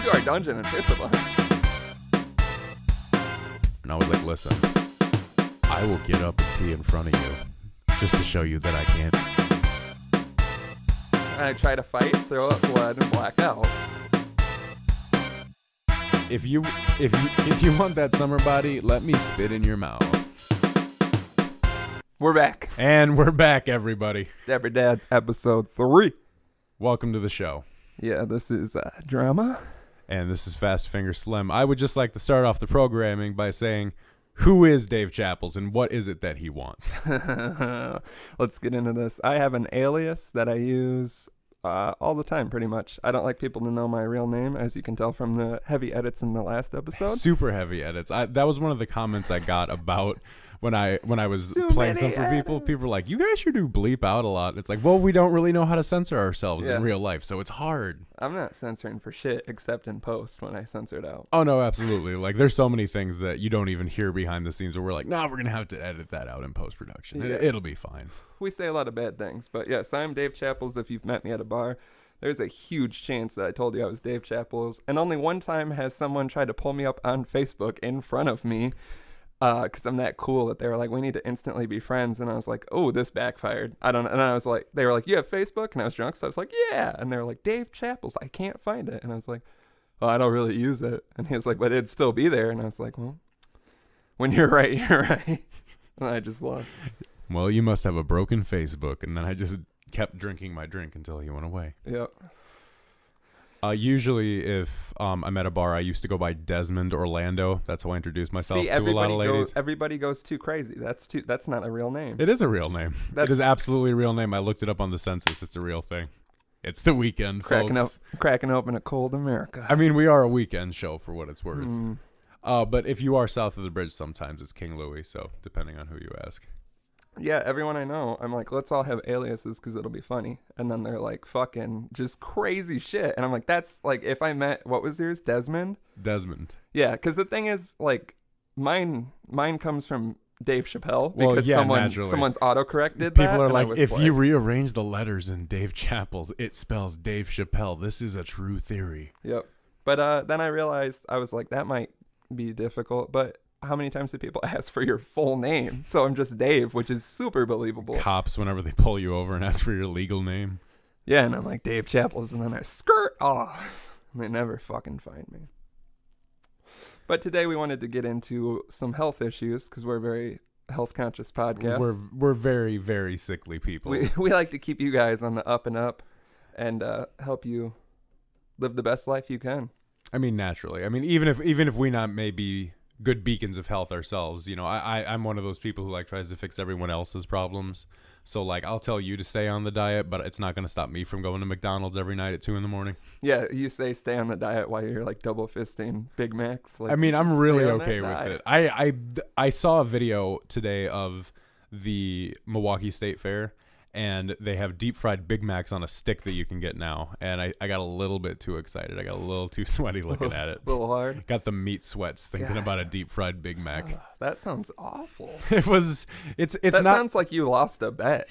come to our dungeon and piss a bunch. And I was like, listen, I will get up and pee in front of you just to show you that I can't. And I try to fight, throw up blood, and black out. If you want that summer body, let me spit in your mouth. We're back. And we're back, everybody. Dapper Dads, episode 3. Welcome to the show. Yeah, this is drama. And this is Fast Finger Slim. I would just like to start off the programming by saying, who is Dave Chappels and what is it that he wants? Let's get into this. I have an alias that I use all the time, pretty much. I don't like people to know my real name, as you can tell from the heavy edits in the last episode. Super heavy edits. That was one of the comments I got about when I was playing some for people. People were like, you guys sure do bleep out a lot. It's like, well, we don't really know how to censor ourselves in real life, so it's hard. I'm not censoring for shit except in post when I censor it out. Oh, no, absolutely. Like, there's so many things that you don't even hear behind the scenes where we're like, nah, we're going to have to edit that out in post-production. Yeah. It'll be fine. We say a lot of bad things, but yes, I'm Dave Chappels. If you've met me at a bar, there's a huge chance that I told you I was Dave Chappels. And only one time has someone tried to pull me up on Facebook in front of me because I'm that cool that they were like, we need to instantly be friends. And I was like, oh, this backfired. I don't know. And I was like, they were like, you have Facebook? And I was drunk. So I was like, yeah. And they were like, Dave Chappels, I can't find it. And I was like, well, I don't really use it. And he was like, but it'd still be there. And I was like, well, when you're right, you're right. And I just laughed. Well, you must have a broken Facebook. And then I just kept drinking my drink until he went away. Yep. Usually, if I'm at a bar, I used to go by Desmond Orlando. That's how I introduce myself to a lot of ladies. Everybody goes too crazy. That's not a real name. It is a real name. It is absolutely a real name. I looked it up on the census. It's a real thing. It's the weekend, folks. Cracking open a cold America. I mean, we are a weekend show for what it's worth. But if you are south of the bridge, sometimes it's King Louis. So depending on who you ask. Yeah, everyone I know, I'm like, let's all have aliases because it'll be funny. And then they're like, fucking just crazy shit. And I'm like, that's like, if I met, what was yours? Desmond? Desmond. Yeah, because the thing is, like, mine comes from Dave Chappelle because someone's autocorrected that. People are like, if you rearrange the letters in Dave Chappels, it spells Dave Chappelle. This is a true theory. Yep. But then I realized, I was like, that might be difficult, but how many times do people ask for your full name? So I'm just Dave, which is super believable. Cops, whenever they pull you over and ask for your legal name. Yeah, and I'm like, Dave Chappels, and then I skirt off. And they never fucking find me. But today we wanted to get into some health issues because we're a very health-conscious podcast. We're very, very sickly people. We like to keep you guys on the up and up and help you live the best life you can. I mean, naturally. I mean, even if we not maybe good beacons of health ourselves, you know, I'm one of those people who like tries to fix everyone else's problems. So like, I'll tell you to stay on the diet, but it's not going to stop me from going to McDonald's every night at 2 a.m. Yeah, you say stay on the diet while you're like double fisting Big Macs. Like, I mean, I'm really okay with it. I saw a video today of the Milwaukee State Fair, and they have deep fried Big Macs on a stick that you can get now. And I got a little bit too excited. I got a little too sweaty looking at it. A little hard. Got the meat sweats thinking about a deep fried Big Mac. That sounds awful. That sounds like you lost a bet.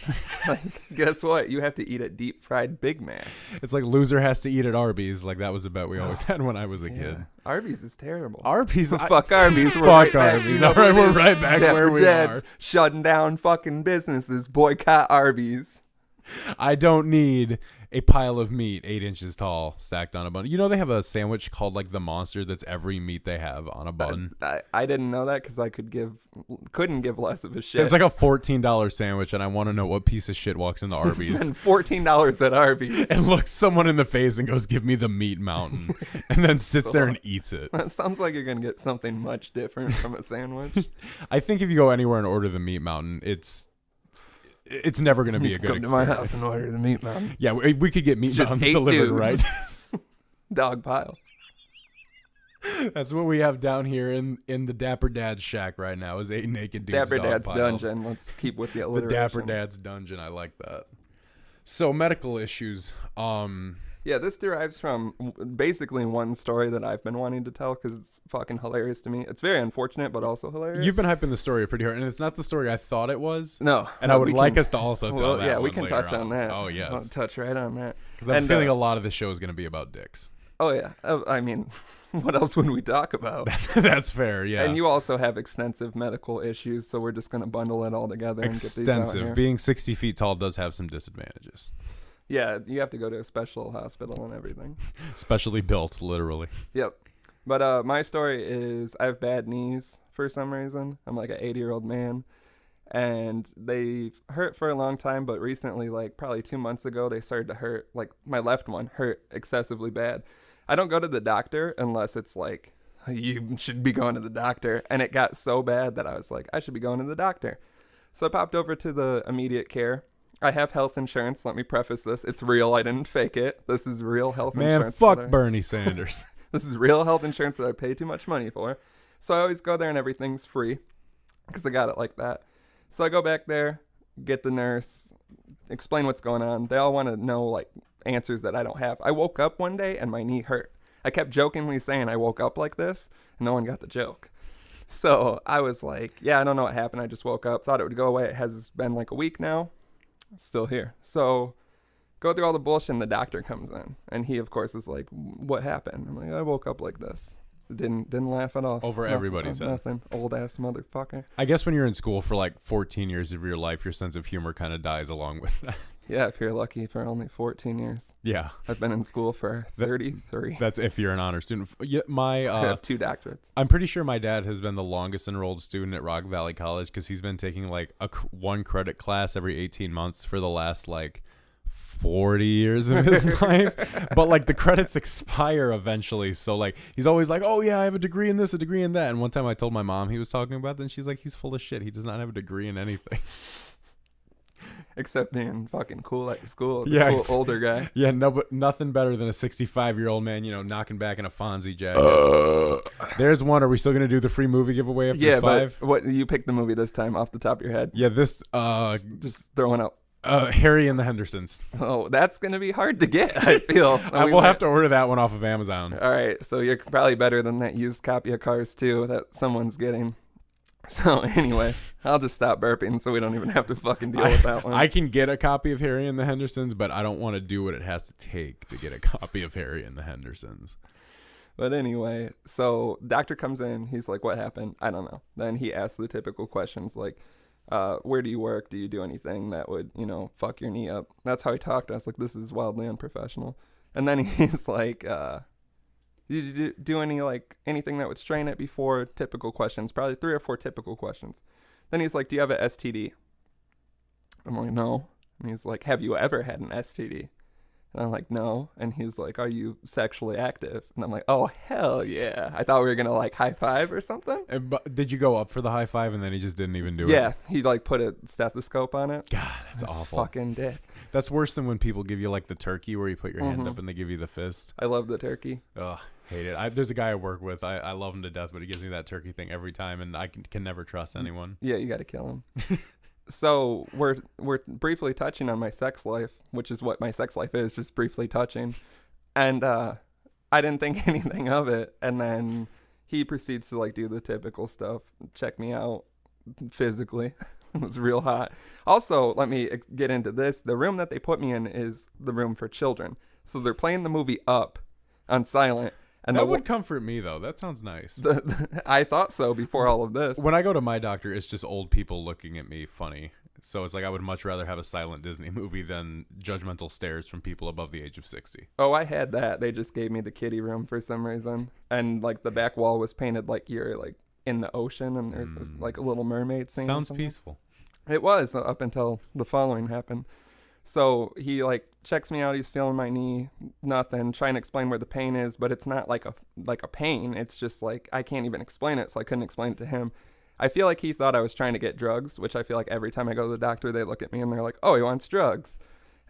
Like, guess what? You have to eat a deep fried Big Mac. It's like loser has to eat at Arby's. Like that was a bet we always had when I was a kid. Arby's is terrible. Fuck Arby's. Fuck Arby's. All right, we're right back where we are. Shutting down fucking businesses. Boycott Arby's. I don't need a pile of meat 8 inches tall stacked on a bun. You know they have a sandwich called like the Monster that's every meat they have on a bun. I didn't know that because I couldn't give less of a shit. It's like a $14 sandwich, and I want to know what piece of shit walks into Arby's. Spend $14 at Arby's and looks someone in the face and goes, "Give me the meat mountain," and then sits there and eats it. That sounds like you're gonna get something much different from a sandwich. I think if you go anywhere and order the meat mountain, it's never going to be a good experience. Come to my house and order the meat mountain. Yeah, we could get meat mountains delivered, right? Dog pile. That's what we have down here in the Dapper Dad's shack right now is 8 naked dudes. Dapper dog Dad's pile. dungeon. Let's keep with the alliteration. The Dapper Dad's dungeon. I like that. So medical issues. Yeah, this derives from basically one story that I've been wanting to tell because it's fucking hilarious to me. It's very unfortunate, but also hilarious. You've been hyping the story pretty hard, and it's not the story I thought it was. No. And I would like us to also tell that. Yeah, one we can touch on that. Oh, yes. I'll touch right on that. Because I'm feeling a lot of the show is going to be about dicks. Oh, yeah. I mean, what else would we talk about? That's fair, yeah. And you also have extensive medical issues, so we're just going to bundle it all together and get these out here. Being 60 feet tall does have some disadvantages. Yeah, you have to go to a special hospital and everything. Specially built, literally. Yep. But my story is I have bad knees for some reason. I'm like an 80-year-old man. And they hurt for a long time, but recently, like probably 2 months ago, they started to hurt. Like my left one hurt excessively bad. I don't go to the doctor unless it's like, you should be going to the doctor. And it got so bad that I was like, I should be going to the doctor. So I popped over to the immediate care. I have health insurance. Let me preface this. It's real. I didn't fake it. This is real health insurance. Man, fuck Bernie Sanders. This is real health insurance that I pay too much money for. So I always go there and everything's free because I got it like that. So I go back there, get the nurse, explain what's going on. They all want to know, like, answers that I don't have. I woke up one day and my knee hurt. I kept jokingly saying I woke up like this, and no one got the joke. So I was like, yeah, I don't know what happened. I just woke up, thought it would go away. It has been like a week now. It's still here. So go through all the bullshit, and the doctor comes in. And he, of course, is like, what happened? I'm like, I woke up like this. Didn't laugh at all. Over everybody's head. Nothing. Old ass motherfucker. I guess when you're in school for like 14 years of your life, your sense of humor kind of dies along with that. Yeah, if you're lucky for only 14 years. Yeah. I've been in school for 33. That's if you're an honor student. Yeah, I have 2 doctorates. I'm pretty sure my dad has been the longest enrolled student at Rock Valley College because he's been taking like one credit class every 18 months for the last like 40 years of his life. But like the credits expire eventually, so like he's always like, oh yeah, I have a degree in this, a degree in that. And one time I told my mom he was talking about that, and she's like, he's full of shit, he does not have a degree in anything. Except being fucking cool at school. Yeah, cool older guy. Yeah, no, but nothing better than a 65-year-old man, you know, knocking back in a Fonzie jacket. There's one. Are we still gonna do the free movie giveaway after 5? But what you picked the movie this time off the top of your head? Yeah, this just throwing out Harry and the Hendersons. Oh, that's gonna be hard to get, I feel. We'll have to order that one off of Amazon. All right, so you're probably better than that used copy of Cars 2 that someone's getting. So anyway, I'll just stop burping so we don't even have to fucking deal with that one. I can get a copy of Harry and the Hendersons, but I don't want to do what it has to take to get a copy of Harry and the Hendersons. But anyway, so doctor comes in. He's like, what happened? I don't know. Then he asks the typical questions like, where do you work? Do you do anything that would, you know, fuck your knee up? That's how he talked. I was like, this is wildly unprofessional. And then he's like, did you do any, like, anything that would strain it before? Typical questions, probably 3 or 4 typical questions. Then he's like, do you have an STD? I'm like, no. And he's like, have you ever had an STD? And I'm like, no. And he's like, are you sexually active? And I'm like, oh, hell yeah. I thought we were going to, like, high five or something. But did you go up for the high five and then he just didn't even do it? Yeah. He, like, put a stethoscope on it. God, that's awful. Fucking dick. That's worse than when people give you, like, the turkey where you put your hand up and they give you the fist. I love the turkey. Ugh, hate it. There's a guy I work with. I love him to death, but he gives me that turkey thing every time, and I can never trust anyone. Yeah, you got to kill him. So we're briefly touching on my sex life, which is what my sex life is, just briefly touching. And I didn't think anything of it. And then he proceeds to, like, do the typical stuff, check me out physically. It was real hot. Also, let me get into this. The room that they put me in is the room for children. So they're playing the movie Up on silent. And that would comfort me, though. That sounds nice. I thought so before all of this. When I go to my doctor, it's just old people looking at me funny. So it's like I would much rather have a silent Disney movie than judgmental stares from people above the age of 60. Oh, I had that. They just gave me the kiddie room for some reason. And, like, the back wall was painted like you're, like, in the ocean, and there's like a little mermaid scene. Sounds peaceful. It was up until the following happened. So he, like, checks me out. He's feeling my knee, nothing, trying to explain where the pain is, but it's not like a pain. It's just like I can't even explain it, so I couldn't explain it to him. I feel like he thought I was trying to get drugs, which I feel like every time I go to the doctor, they look at me and they're like, "Oh, he wants drugs,"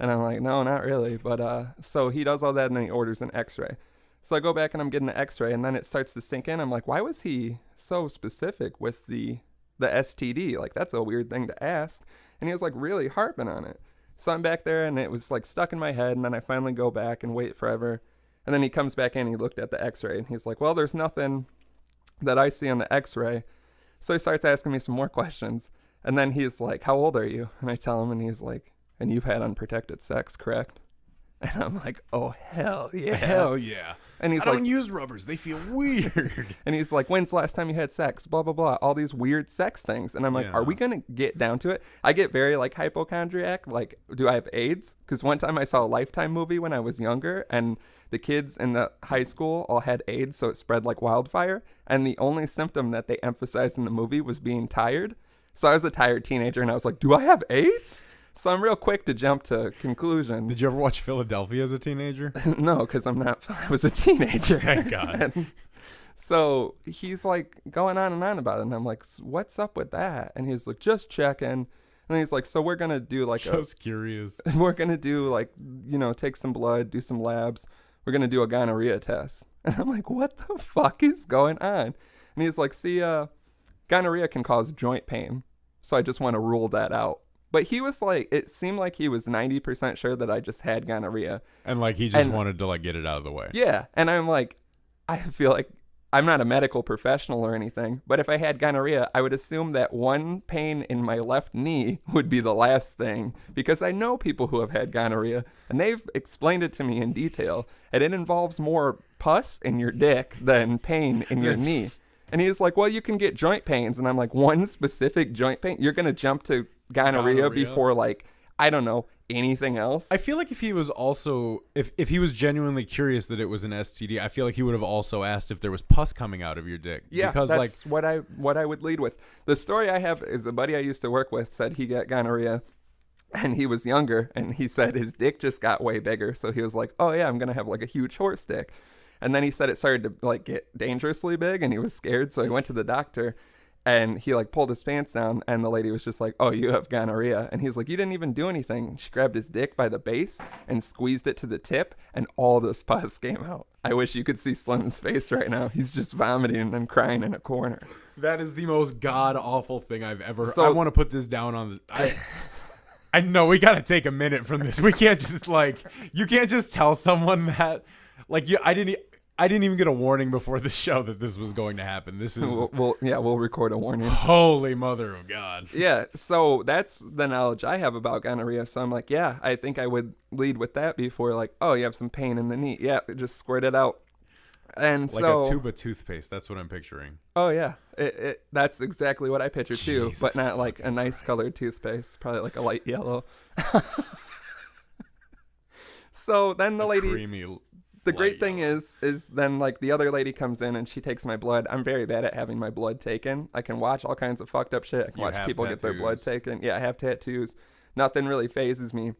and I'm like, "No, not really." But so he does all that, and then he orders an X-ray. So I go back and I'm getting an X-ray, and then it starts to sink in. I'm like, why was he so specific with the STD? Like, that's a weird thing to ask. And he was, like, really harping on it. So I'm back there, and it was, like, stuck in my head, and then I finally go back and wait forever. And then he comes back in, and he looked at the X-ray, and he's like, well, there's nothing that I see on the X-ray. So he starts asking me some more questions. And then he's like, how old are you? And I tell him, and he's like, and you've had unprotected sex, correct? And I'm like, oh, hell yeah. Hell yeah. And he's I don't use rubbers. They feel weird. And he's like, when's the last time you had sex? Blah, blah, blah. All these weird sex things. And I'm like, are we going to get down to it? I get very like hypochondriac. Like, do I have AIDS? Because one time I saw a Lifetime movie when I was younger, and the kids in the high school all had AIDS, so it spread like wildfire. And the only symptom that they emphasized in the movie was being tired. So I was a tired teenager, and I was like, do I have AIDS? So I'm real quick to jump to conclusions. Did you ever watch Philadelphia as a teenager? No, because I was a teenager. Thank God. And so he's like going on and on about it. And I'm like, what's up with that? And he's like, just checking. And he's like, so we're going to do like just curious. We're going to do like, take some blood, do some labs. We're going to do a gonorrhea test. And I'm like, what the fuck is going on? And he's like, see, gonorrhea can cause joint pain. So I just want to rule that out. But he was like, it seemed like he was 90% sure that I just had gonorrhea. And like he just wanted to like get it out of the way. Yeah. And I'm like, I feel like I'm not a medical professional or anything, but if I had gonorrhea, I would assume that one pain in my left knee would be the last thing, because I know people who have had gonorrhea and they've explained it to me in detail, and it involves more pus in your dick than pain in your knee. And he's like, well, you can get joint pains. And I'm like, one specific joint pain? You're going to jump to gonorrhea before, like, I don't know, anything else? I feel like if he was also, if he was genuinely curious that it was an STD, I feel like he would have also asked if there was pus coming out of your dick. Yeah, because that's what I would lead with. The story I have is a buddy I used to work with said he got gonorrhea, and he was younger, and he said his dick just got way bigger. So he was like, oh, yeah, I'm going to have, like, a huge horse dick. And then he said it started to like get dangerously big, and he was scared. So he went to the doctor, and he like pulled his pants down, and the lady was just like, oh, you have gonorrhea. And he's like, you didn't even do anything. She grabbed his dick by the base and squeezed it to the tip, and all this pus came out. I wish you could see Slim's face right now. He's just vomiting and crying in a corner. That is the most god awful thing I've ever heard. I want to put this down on the I know we got to take a minute from this. We can't just like, you can't just tell someone that like I didn't even get a warning before the show that this was going to happen. This is we'll record a warning. Holy mother of God. Yeah, so that's the knowledge I have about gonorrhea. So I'm like, yeah, I think I would lead with that before like, oh, you have some pain in the knee. Yeah, just squirt it out. And like so, a tube of toothpaste. That's what I'm picturing. Oh yeah, that's exactly what I picture too, Jesus but not like a nice colored toothpaste. Probably like a light yellow. So then the lady. Creamy. The great thing is then like the other lady comes in and she takes my blood. I'm very bad at having my blood taken. I can watch all kinds of fucked up shit. I can watch people get their blood taken. Yeah, I have tattoos. Nothing really phases me.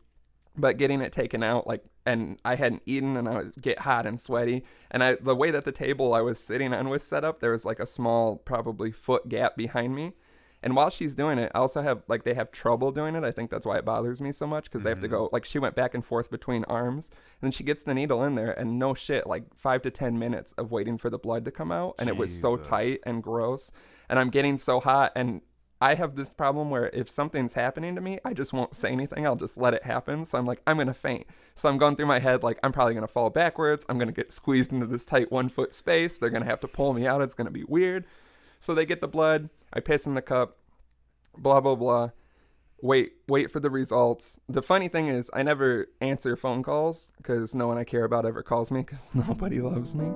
But getting it taken out, like, and I hadn't eaten and I would get hot and sweaty. And the way that the table I was sitting on was set up, there was like a small, probably foot gap behind me. And while she's doing it, I also have, like, they have trouble doing it. I think that's why it bothers me so much, because they have to go, like, she went back and forth between arms. And then she gets the needle in there, and no shit, like, 5 to 10 minutes of waiting for the blood to come out. And it was so tight and gross. And I'm getting so hot. And I have this problem where if something's happening to me, I just won't say anything. I'll just let it happen. So I'm like, I'm going to faint. So I'm going through my head, like, I'm probably going to fall backwards. I'm going to get squeezed into this tight 1 foot space. They're going to have to pull me out. It's going to be weird. So they get the blood. I piss in the cup. Blah, blah, blah. Wait for the results. The funny thing is I never answer phone calls because no one I care about ever calls me because nobody loves me.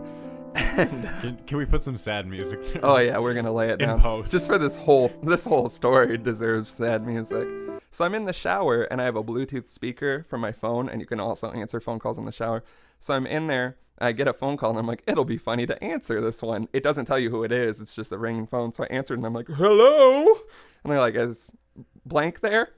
And can we put some sad music? Oh yeah, we're gonna lay it down. Post. Just for this whole story deserves sad music. So I'm in the shower and I have a Bluetooth speaker for my phone, and you can also answer phone calls in the shower. So I'm in there. I get a phone call and I'm like, it'll be funny to answer this one. It doesn't tell you who it is. It's just a ringing phone. So I answered and I'm like, hello. And they're like, is blank there?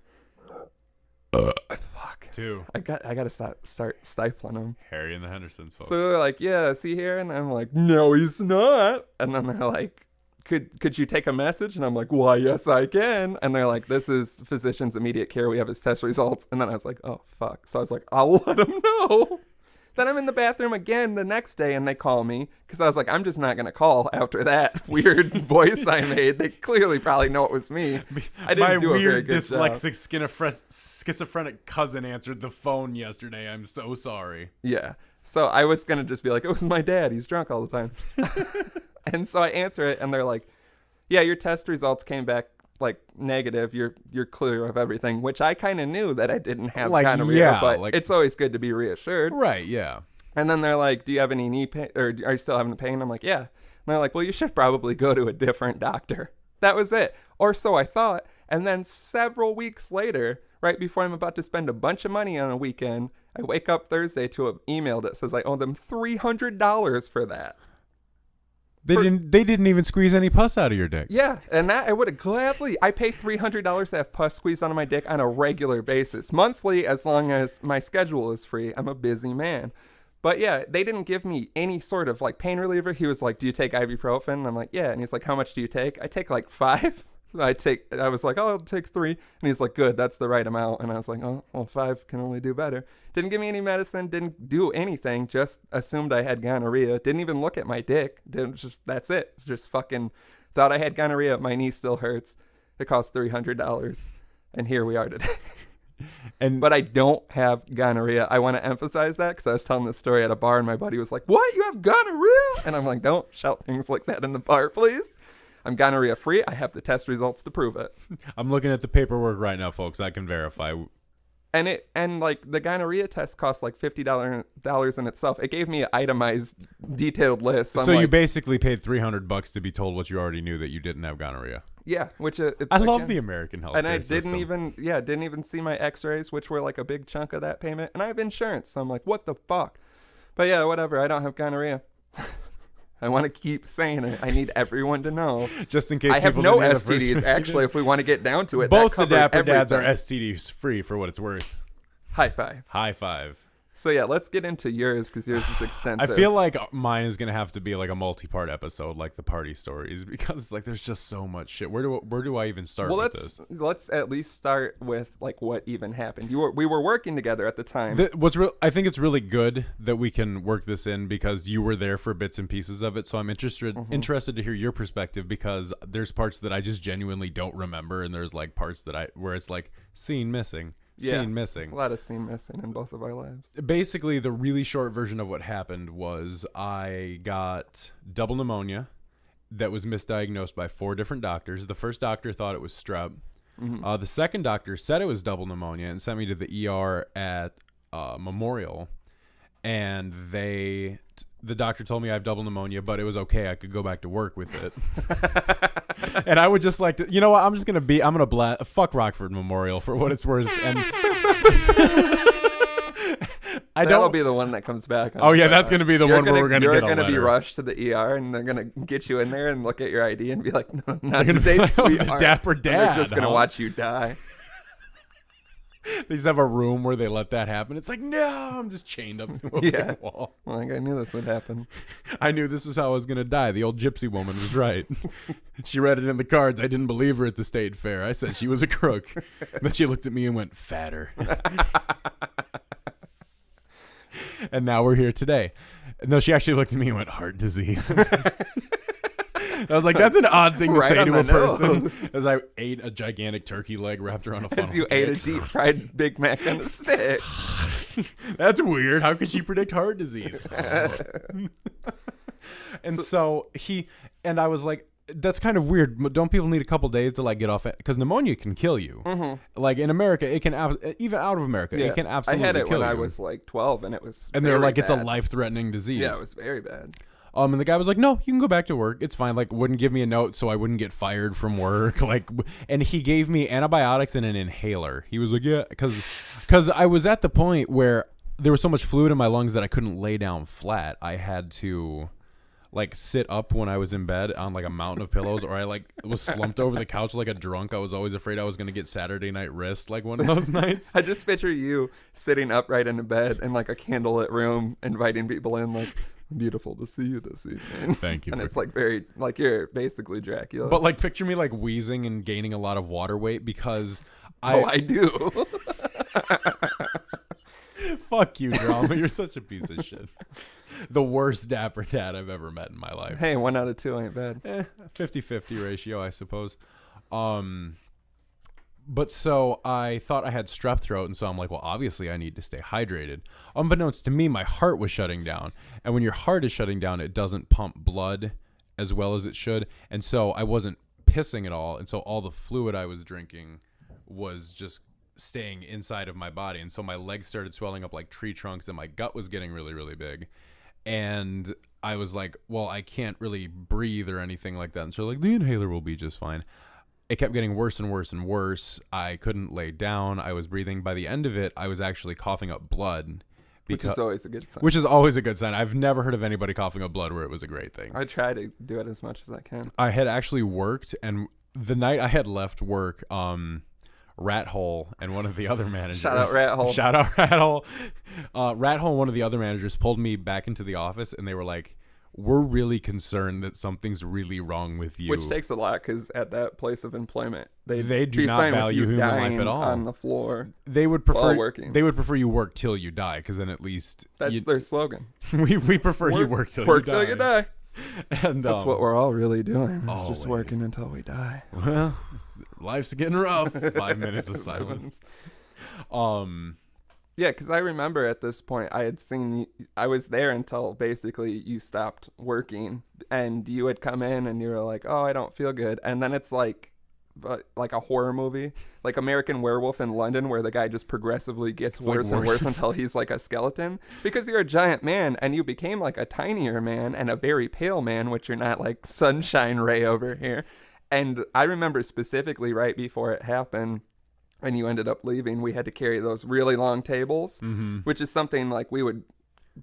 Fuck. I gotta start stifling them. Harry and the Hendersons, folks. So they're like, yeah, is he here? And I'm like, no, he's not. And then they're like, could you take a message? And I'm like, why, yes, I can. And they're like, this is physician's immediate care. We have his test results. And then I was like, oh, fuck. So I was like, I'll let him know. Then I'm in the bathroom again the next day, and they call me because I was like, I'm just not going to call after that weird voice I made. They clearly probably know it was me. I didn't do a very good job. My weird dyslexic schizophrenic cousin answered the phone yesterday. I'm so sorry. Yeah. So I was going to just be like, it was my dad. He's drunk all the time. And so I answer it, and they're like, yeah, your test results came back like negative. You're clear of everything, which I kind of knew that I didn't have gonorrhea, but like, it's always good to be reassured. Right, yeah. And then they're like, do you have any knee pain, or are you still having the pain? I'm like, yeah. And they're like, well, you should probably go to a different doctor. That was it. Or so I thought. And then several weeks later, right before I'm about to spend a bunch of money on a weekend, I wake up Thursday to an email that says I owe them $300 for that. They didn't even squeeze any pus out of your dick. Yeah, and that I would have gladly. I pay $300 to have pus squeezed out of my dick on a regular basis, monthly, as long as my schedule is free. I'm a busy man. But yeah, they didn't give me any sort of like pain reliever. He was like, do you take ibuprofen? And I'm like, yeah. And he's like, how much do you take? I take like 5. I was like, oh, I'll take 3. And he's like, good, that's the right amount. And I was like, oh, well, 5 can only do better. Didn't give me any medicine, didn't do anything, just assumed I had gonorrhea. Didn't even look at my dick. That's it. It's just fucking thought I had gonorrhea. My knee still hurts. It cost $300. And here we are today. But I don't have gonorrhea. I want to emphasize that because I was telling this story at a bar and my buddy was like, what? You have gonorrhea? And I'm like, don't shout things like that in the bar, please. I'm gonorrhea free. I have the test results to prove it. I'm looking at the paperwork right now, folks. I can verify. And like the gonorrhea test cost like $50 in itself. It gave me an itemized, detailed list. So you basically paid $300 to be told what you already knew, that you didn't have gonorrhea. Yeah, which I love the American healthcare and I system. didn't even see my X-rays, which were like a big chunk of that payment. And I have insurance, so I'm like, what the fuck? But yeah, whatever. I don't have gonorrhea. I want to keep saying it. I need everyone to know. Just in case I have no STDs, actually, if we want to get down to it. Both the Dapper Dads are STDs free for what it's worth. High five. High five. So yeah, let's get into yours because yours is extensive. I feel like mine is going to have to be like a multi-part episode, like the party stories, because like there's just so much shit. Where do I even start with this? Let's at least start with like what even happened. We were working together at the time. I think it's really good that we can work this in because you were there for bits and pieces of it. So I'm interested to hear your perspective because there's parts that I just genuinely don't remember, and there's like parts where it's like scene missing. Scene missing. A lot of scene missing in both of our lives. Basically, the really short version of what happened was I got double pneumonia that was misdiagnosed by 4 different doctors. The first doctor thought it was strep. Mm-hmm. The second doctor said it was double pneumonia and sent me to the ER at Memorial. And the doctor told me I have double pneumonia, but it was okay. I could go back to work with it. And I would just like to, you know what? I'm going to fuck Rockford Memorial for what it's worth. And that'll be the one that comes back. That's going to be the one where we're going to get a letter. You're going to be rushed to the ER and they're going to get you in there and look at your ID and be like, no, not today, sweetheart. Dapper Dad. They're just going to watch you die. They just have a room where they let that happen. It's like, no, I'm just chained up to a big wall. Like, I knew this would happen. I knew this was how I was going to die. The old gypsy woman was right. She read it in the cards. I didn't believe her at the state fair. I said she was a crook. Then she looked at me and went, fatter. And now we're here today. No, she actually looked at me and went, heart disease. I was like, that's an odd thing to say to a person. As I ate a gigantic turkey leg wrapped around a funnel. As you ate a deep fried Big Mac on a stick. That's weird. How could she predict heart disease? And so I was like, that's kind of weird. Don't people need a couple days to like get off it? Because pneumonia can kill you. Mm-hmm. Like in America, it can even out of America, it can absolutely kill you. I had it when I was like 12, and it was. And they're like, it's a life-threatening disease. Yeah, it was very bad. And the guy was like, no, you can go back to work. It's fine. Like, wouldn't give me a note so I wouldn't get fired from work. Like, and he gave me antibiotics and an inhaler. He was like, yeah, because I was at the point where there was so much fluid in my lungs that I couldn't lay down flat. I had to like sit up when I was in bed on like a mountain of pillows, or I like was slumped over the couch like a drunk. I was always afraid I was going to get Saturday night wrist like one of those nights. I just picture you sitting upright in a bed in like a candlelit room, inviting people in like, beautiful to see you this evening. Thank you. And it's like very, like you're basically Dracula. But like picture me like wheezing and gaining a lot of water weight because I do. Fuck you, drama. You're such a piece of shit. The worst Dapper Dad I've ever met in my life. Hey, 1 out of 2 ain't bad. 50-50 ratio, I suppose. But so I thought I had strep throat, and so I'm like, well, obviously I need to stay hydrated. Unbeknownst to me, my heart was shutting down. And when your heart is shutting down, it doesn't pump blood as well as it should. And so I wasn't pissing at all. And so all the fluid I was drinking was just staying inside of my body. And so my legs started swelling up like tree trunks and my gut was getting really, really big. And I was like, well, I can't really breathe or anything like that. And so like the inhaler will be just fine. It kept getting worse and worse and worse. I couldn't lay down. I was breathing. By the end of it, I was actually coughing up blood. Which is always a good sign. Which is always a good sign. I've never heard of anybody coughing up blood where it was a great thing. I try to do it as much as I can. I had actually worked, and the night I had left work, Rat Hole and one of the other managers. Shout out Rat Hole. Shout out Rat Hole. Rat Hole and one of the other managers pulled me back into the office, and they were like, we're really concerned that something's really wrong with you. Which takes a lot, because at that place of employment, they do not value human life at all. On the floor, they would prefer working. They would prefer you work till you die, because then at least that's their slogan. we prefer you work till you die. Work till you die. And that's what we're all really doing. It's always. just working until we die. Well, life's getting rough. 5 minutes of silence. Yeah, because I remember at this point I was there until basically you stopped working, and you had come in and you were like, oh, I don't feel good. And then it's like a horror movie, like American Werewolf in London, where the guy just progressively gets worse and worse until he's like a skeleton, because you're a giant man and you became like a tinier man and a very pale man, which you're not like Sunshine Ray over here. And I remember specifically right before it happened, and you ended up leaving, we had to carry those really long tables, which is something like we would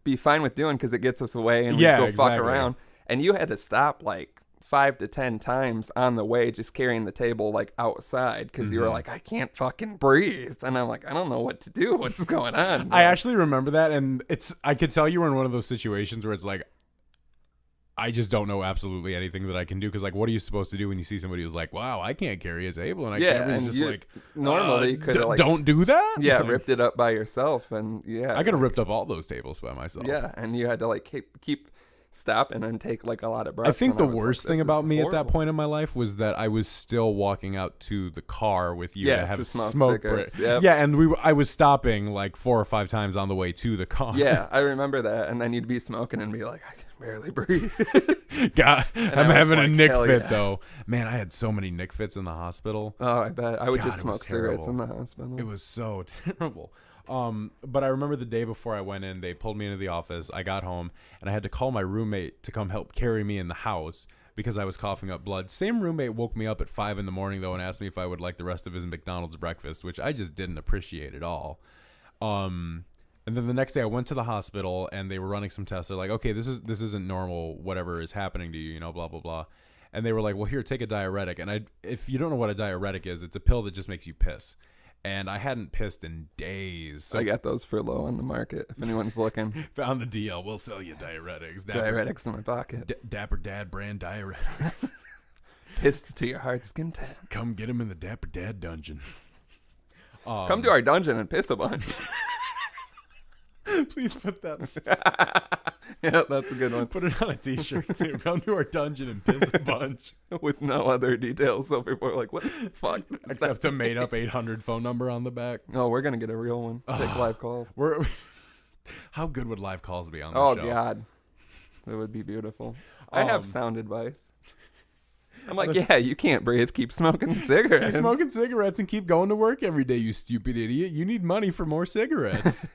be fine with doing because it gets us away and we go fuck around. And you had to stop like 5 to 10 times on the way, just carrying the table like outside, because you were like, I can't fucking breathe. And I'm like, I don't know what to do. What's going on? I actually remember that, and I could tell you were in one of those situations where it's like, I just don't know absolutely anything that I can do, because like, what are you supposed to do when you see somebody who's like, wow, I can't carry a table, and I can't breathe? Just like, normally could have like, don't do that. Yeah, ripped it up by yourself. And yeah, I could have ripped up all those tables by myself. Yeah, and you had to like keep stopping and take like a lot of breaths. I think the worst thing about me at that point in my life was that I was still walking out to the car with you to have smoke breaks. Yep. Yeah, and I was stopping like 4 or 5 times on the way to the car. Yeah, I remember that. And then you'd be smoking and be like, I can barely breathe. God, I'm having a Nick fit though. Man, I had so many Nick fits in the hospital. Oh, I bet. I would just smoke cigarettes in the hospital. It was so terrible. But I remember the day before I went in, they pulled me into the office. I got home and I had to call my roommate to come help carry me in the house because I was coughing up blood. Same roommate woke me up at 5 a.m. though and asked me if I would like the rest of his McDonald's breakfast, which I just didn't appreciate at all. And then the next day I went to the hospital and they were running some tests. They're like, okay, this isn't normal, whatever is happening to you, blah, blah, blah. And they were like, well, here, take a diuretic. And if you don't know what a diuretic is, it's a pill that just makes you piss. And I hadn't pissed in days. So I got those for low on the market if anyone's looking. Found the DL. We'll sell you diuretics. Diuretics in my pocket. Dapper Dad brand diuretics. Pissed to your heart's content. Come get him in the Dapper Dad dungeon. Come to our dungeon and piss a bunch. Please put that. Yeah, that's a good one. Put it on a t-shirt too. Come to our dungeon and piss a bunch. With no other details, so people are like, what the fuck? Except a made up 800 phone number on the back. Oh, we're going to get a real one. Take live calls. How good would live calls be on the show? Oh, God. It would be beautiful. I have sound advice. I'm like, yeah, you can't breathe. Keep smoking cigarettes. Keep smoking cigarettes and keep going to work every day, you stupid idiot. You need money for more cigarettes.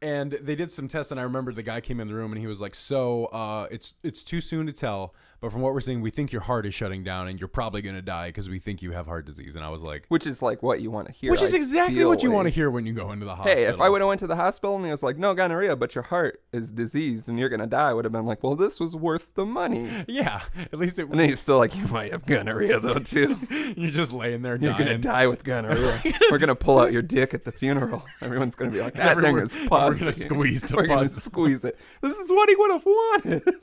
And they did some tests, and I remember the guy came in the room, and he was like, so it's too soon to tell, but from what we're seeing, we think your heart is shutting down, and you're probably going to die because we think you have heart disease. And I was like... Which is like what you want to hear. Which is exactly what you want to hear when you go into the hospital. Hey, if I would have went to the hospital and he was like, no, gonorrhea, but your heart is diseased and you're going to die, I would have been like, well, this was worth the money. Yeah, at least it... And then he's still like, you might have gonorrhea, though, too. You're just laying there dying. You're going to die with gonorrhea. We're going to pull out your dick at the funeral. Everyone's going to be like, that thing is pus. We're going to squeeze the pus. We're going to squeeze it. This is what he would have wanted.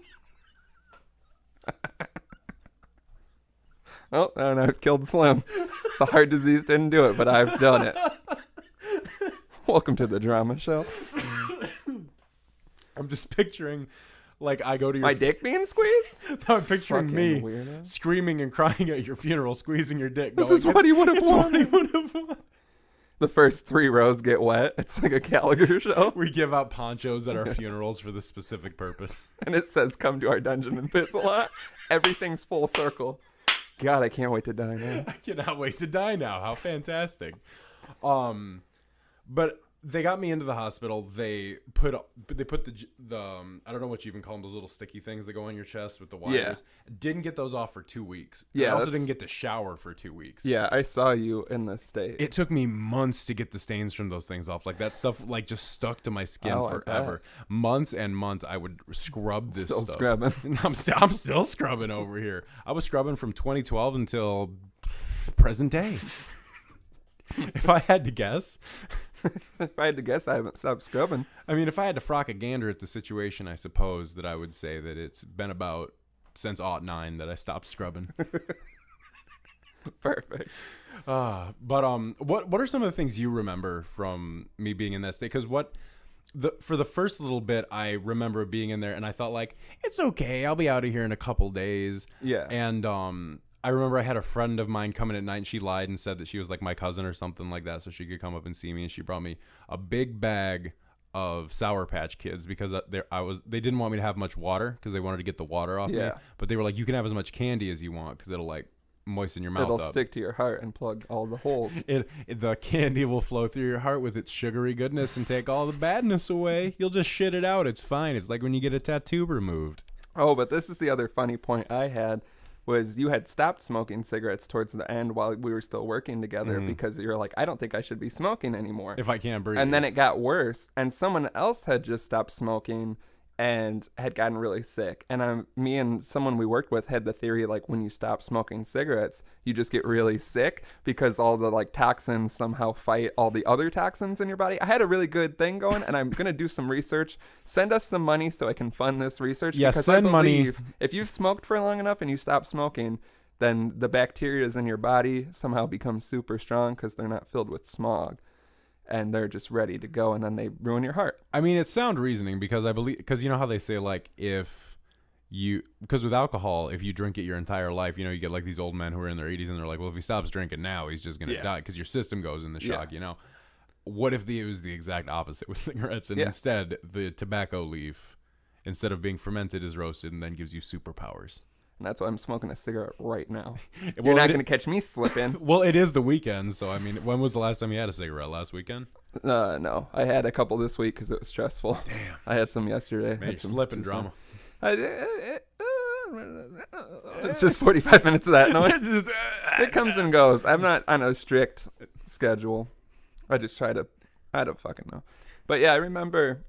Oh, and I've killed Slim. The heart disease didn't do it, but I've done it. Welcome to the drama show. I'm just picturing, like, I go to your... My dick being squeezed? I'm picturing Fucking me weirdo. Screaming and crying at your funeral, squeezing your dick. This is what he would have wanted. What he would have wanted. The first 3 rows get wet. It's like a Gallagher show. We give out ponchos at our funerals for this specific purpose. And it says, come to our dungeon and piss a lot. Everything's full circle. God, I can't wait to die now. I cannot wait to die now. How fantastic. But they got me into the hospital. They put the I don't know what you even call them, those little sticky things that go on your chest with the wires. Yeah. Didn't get those off for 2 weeks. Yeah, I also didn't get to shower for 2 weeks. Yeah, I saw you in this state. It took me months to get the stains from those things off. Like that stuff like just stuck to my skin forever. Months and months I would scrub this Still stuff. scrubbing. I'm still scrubbing over here. I was scrubbing from 2012 until present day. If I had to guess. If I had to guess, I haven't stopped scrubbing. I mean, if I had to frock a gander at the situation, I suppose that I would say that it's been about since '09 that I stopped scrubbing. Perfect. But what are some of the things you remember from me being in that state? Because for the first little bit, I remember being in there, and I thought like, it's okay, I'll be out of here in a couple days. Yeah. And I remember I had a friend of mine coming at night, and she lied and said that she was like my cousin or something like that, so she could come up and see me. And she brought me a big bag of Sour Patch Kids because they didn't want me to have much water because they wanted to get the water off me. But they were like, you can have as much candy as you want because it'll like moisten your mouth It'll up. stick to your heart and plug all the holes. The candy will flow through your heart with its sugary goodness and take all the badness away. You'll just shit it out. It's fine. It's like when you get a tattoo removed. Oh, but this is the other funny point I had. Was you had stopped smoking cigarettes towards the end while we were still working together because you're like, I don't think I should be smoking anymore. If I can't breathe. And then it got worse, and someone else had just stopped smoking and had gotten really sick. And me and someone we worked with had the theory, like, when you stop smoking cigarettes, you just get really sick because all the, like, toxins somehow fight all the other toxins in your body. I had a really good thing going, and I'm going to do some research. Send us some money so I can fund this research. Yeah, because send I believe money. If you've smoked for long enough and you stop smoking, then the bacteria in your body somehow become super strong because they're not filled with smog. And they're just ready to go, and then they ruin your heart. I mean, it's sound reasoning because you know how they say, like, because with alcohol, if you drink it your entire life, you know, you get like these old men who are in their 80s and they're like, well, if he stops drinking now, he's just going to die because your system goes into shock, you know? What if it was the exact opposite with cigarettes and instead the tobacco leaf, instead of being fermented, is roasted and then gives you superpowers? And that's why I'm smoking a cigarette right now. You're not going to catch me slipping. Well, it is the weekend, so I mean, when was the last time you had a cigarette? Last weekend? No, I had a couple this week because it was stressful. Damn. I had some yesterday. Man, you're slipping, drama. It's just 45 minutes of that noise. It comes and goes. I'm not on a strict schedule. I just I don't fucking know. But yeah, I remember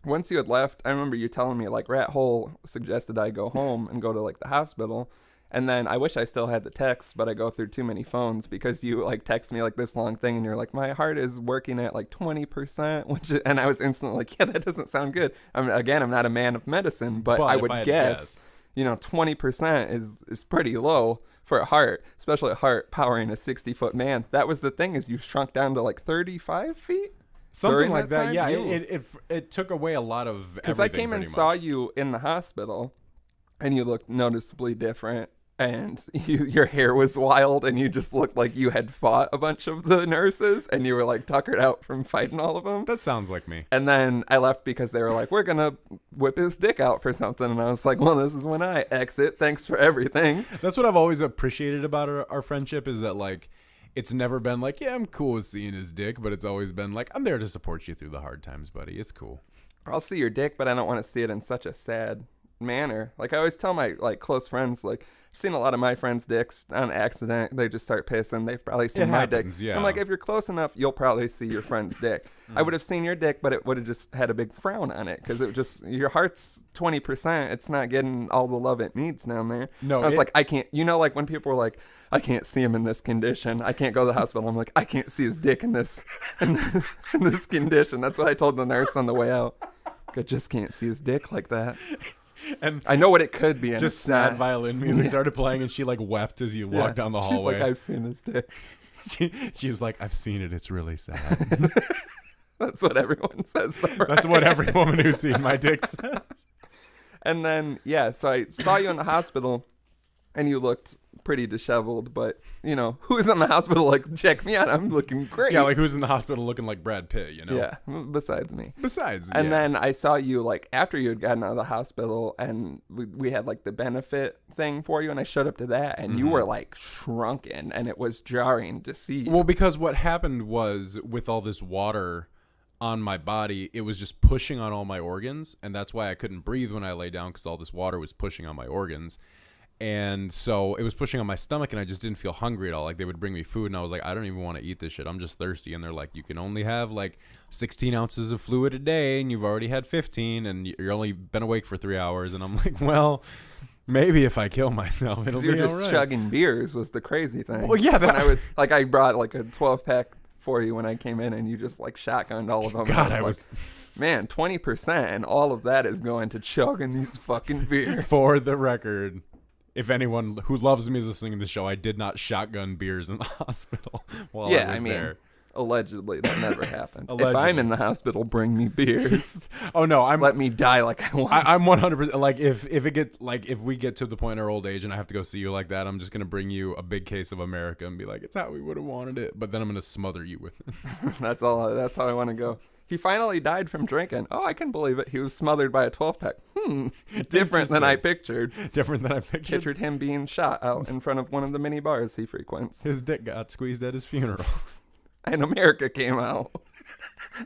once you had left, I remember you telling me, like, Rat Hole suggested I go home and go to, like, the hospital. And then I wish I still had the text, but I go through too many phones because you, like, text me, like, this long thing, and you're like, my heart is working at, like, 20%, and I was instantly like, yeah, that doesn't sound good. I'm not a man of medicine, but I would guess, you know, 20% is pretty low for a heart, especially a heart powering a 60-foot man. That was the thing, is you shrunk down to, like, 35 feet? Something like that, yeah. It took away a lot of everything. Because I came and saw you in the hospital, and you looked noticeably different, and your hair was wild, and you just looked like you had fought a bunch of the nurses, and you were, like, tuckered out from fighting all of them. That sounds like me. And then I left because they were like, we're going to whip his dick out for something, and I was like, well, this is when I exit. Thanks for everything. That's what I've always appreciated about our friendship, is that, like, it's never been like, yeah, I'm cool with seeing his dick, but it's always been like, I'm there to support you through the hard times, buddy. It's cool. I'll see your dick, but I don't want to see it in such a sad manner. Like, I always tell my, like, close friends, like, I've seen a lot of my friends' dicks on accident. They just start pissing. They've probably seen my dick. Yeah. I'm like, if you're close enough, you'll probably see your friend's dick. I would have seen your dick, but it would have just had a big frown on it because it just, your heart's 20%. It's not getting all the love it needs down there. No, I was like, I can't, you know, like when people were like, I can't see him in this condition. I can't go to the hospital. I'm like, I can't see his dick in this condition. That's what I told the nurse on the way out. I just can't see his dick like that. And I know what it could be. And just sad violin music started playing, and she, like, wept as you walked down the hallway. She's like, I've seen his dick. She was like, I've seen it. It's really sad. That's what everyone says, though, right? That's what every woman who's seen my dick says. And then, yeah, so I saw you in the hospital, and you looked pretty disheveled, but, you know, who's in the hospital, like, check me out, I'm looking great. Yeah, like who's in the hospital looking like Brad Pitt, you know? Yeah, besides me. And then I saw you, like, after you had gotten out of the hospital, and we had, like, the benefit thing for you, and I showed up to that, and you were, like, shrunken, and it was jarring to see. Well, because what happened was, with all this water on my body, it was just pushing on all my organs, and that's why I couldn't breathe when I lay down, because all this water was pushing on my organs. And so it was pushing on my stomach, and I just didn't feel hungry at all. Like, they would bring me food, and I was like, I don't even want to eat this shit. I'm just thirsty. And they're like, you can only have like 16 ounces of fluid a day, and you've already had 15, and you're only been awake for 3 hours. And I'm like, well, maybe if I kill myself, it'll be all right. You're just chugging beers was the crazy thing. Well, yeah. When I was like, I brought like a 12-pack for you when I came in, and you just like shotgunned all of them. God, I was man, 20%, and all of that is going to chugging these fucking beers. For the record, if anyone who loves me is listening to the show, I did not shotgun beers in the hospital while I was there. Allegedly, that never happened. If I'm in the hospital, bring me beers. Oh no, let me die like I want. I'm 100% like if we get to the point in our old age and I have to go see you like that, I'm just gonna bring you a big case of America and be like, it's how we would have wanted it. But then I'm gonna smother you with it. That's all. That's how I want to go. He finally died from drinking. Oh, I can believe it. He was smothered by a 12-pack. Different than I pictured. Different than I pictured. Pictured him being shot out in front of one of the mini bars he frequents. His dick got squeezed at his funeral. And America came out.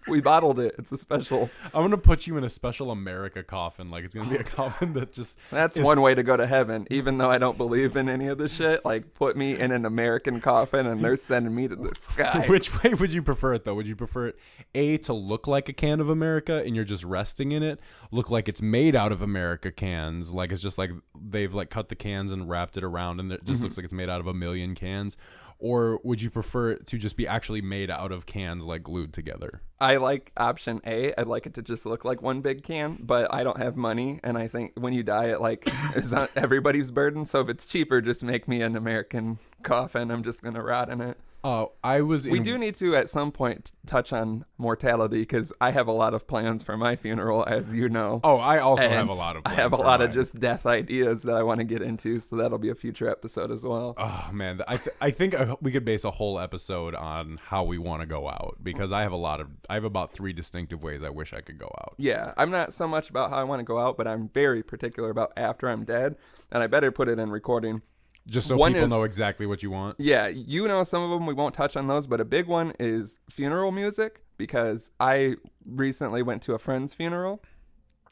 We bottled it. It's a special. I'm going to put you in a special America coffin. Like, it's going to be a coffin that just... That's one way to go to heaven. Even though I don't believe in any of this shit, like, put me in an American coffin and they're sending me to the sky. Which way would you prefer it, though? Would you prefer it, A, to look like a can of America and you're just resting in it? Look like it's made out of America cans. Like, it's just like they've, like, cut the cans and wrapped it around and it just looks like it's made out of a million cans? Or would you prefer it to just be actually made out of cans, like glued together? I like option A. I'd like it to just look like one big can, but I don't have money, and I think when you die, it like is not everybody's burden. So if it's cheaper, just make me an American coffin. I'm just gonna rot in it. We do need to at some point touch on mortality because I have a lot of plans for my funeral, as you know. Oh, I also have a lot of plans. I have a lot of just death ideas that I want to get into, so that'll be a future episode as well. Oh man, I think we could base a whole episode on how we want to go out because I have about 3 distinctive ways I wish I could go out. Yeah, I'm not so much about how I want to go out, but I'm very particular about after I'm dead, and I better put it in recording. Just so people know exactly what you want. Yeah, you know some of them. We won't touch on those, but a big one is funeral music because I recently went to a friend's funeral,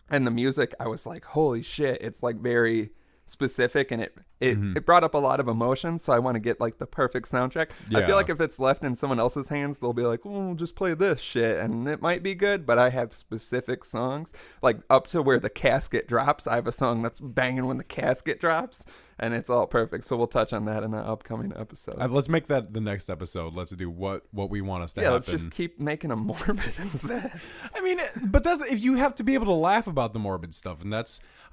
and the music, I was like, holy shit, it's like very specific, and it brought up a lot of emotions, so I want to get like the perfect soundtrack. Yeah. I feel like if it's left in someone else's hands, they'll be like, oh, just play this shit, and it might be good, but I have specific songs, like up to where the casket drops. I have a song that's banging when the casket drops, and it's all perfect, so we'll touch on that in an upcoming episode. Let's make that the next episode. Let's do what we want us to happen. Yeah, let's just keep making them morbid and sad. I mean, but that's if you have to be able to laugh about the morbid stuff, and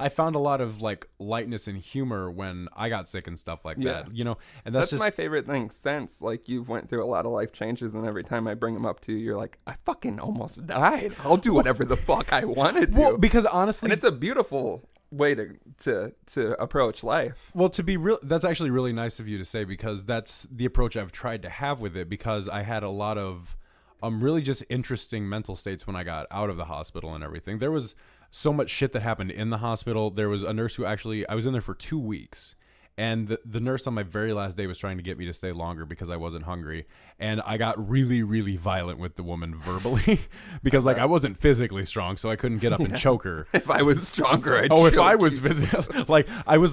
I found a lot of like lightness and humor when I got sick and stuff like that, you know, and that's just my favorite thing since like you've went through a lot of life changes, and every time I bring them up to you, you're like, I fucking almost died. I'll do whatever the fuck I wanted to. Well, because honestly, and it's a beautiful way to approach life. Well, to be real, that's actually really nice of you to say because that's the approach I've tried to have with it because I had a lot of really just interesting mental states when I got out of the hospital and everything. There was so much shit that happened in the hospital. There was a nurse who I was in there for 2 weeks. And the nurse on my very last day was trying to get me to stay longer because I wasn't hungry. And I got really, really violent with the woman verbally because like I wasn't physically strong, so I couldn't get up and choke her. If I was stronger, I'd if I was physically,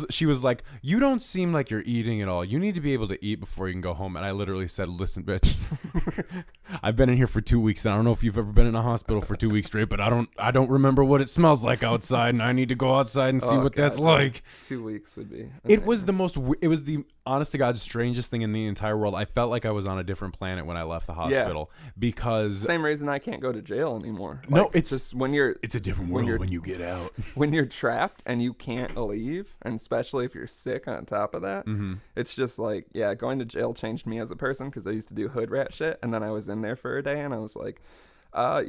she was like, you don't seem like you're eating at all. You need to be able to eat before you can go home. And I literally said, listen, bitch, I've been in here for 2 weeks, and I don't know if you've ever been in a hospital for 2 weeks straight, but I don't remember what it smells like outside, and I need to go outside and see what that's like. 2 weeks would be. It was the honest to God strangest thing in the entire world. I felt like I was on a different planet when I left the hospital because same reason I can't go to jail anymore. No, like, it's just it's a different world when you get out. When you're trapped and you can't leave, and especially if you're sick on top of that, it's just like, going to jail changed me as a person because I used to do hood rat shit, and then I was in there for a day and I was like, I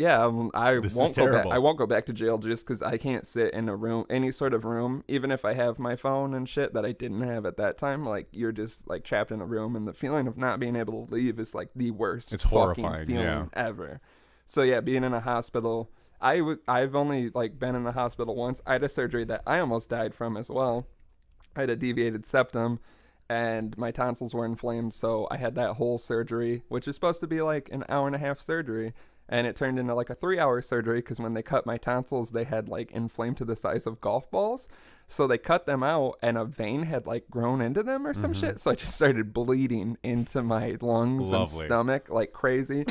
This won't is go back. terrible. I won't go back to jail just because I can't sit in a room, any sort of room, even if I have my phone and shit that I didn't have at that time. Like, you're just like trapped in a room, and the feeling of not being able to leave is like the worst. It's fucking horrifying, feeling yeah. ever. So yeah, being in a hospital, I've only like been in the hospital once. I had a surgery that I almost died from as well. I had a deviated septum, and my tonsils were inflamed, so I had that whole surgery, which is supposed to be like an hour and a half surgery. And it turned into like a 3-hour surgery because when they cut my tonsils, they had like inflamed to the size of golf balls. So they cut them out and a vein had like grown into them or some shit. So I just started bleeding into my lungs and stomach like crazy.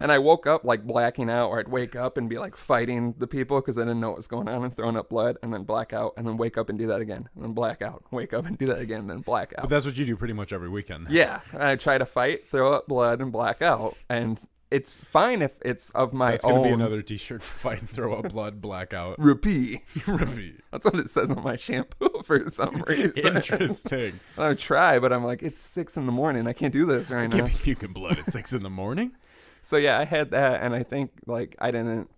And I woke up like blacking out, or I'd wake up and be like fighting the people because I didn't know what was going on and throwing up blood, and then black out, and then wake up and do that again, and then black out, wake up and do that again, and then black out. But that's what you do pretty much every weekend. Yeah. And I try to fight, throw up blood, and black out. And it's fine if it's of my own. That's going to be another t-shirt. Fight, throw up blood, blackout. Repeat. Repeat. That's what it says on my shampoo for some reason. Interesting. I try, but I'm like, it's 6 a.m. I can't do this right now. Can't be puking blood at 6 a.m. So yeah, I had that, and I think like I didn't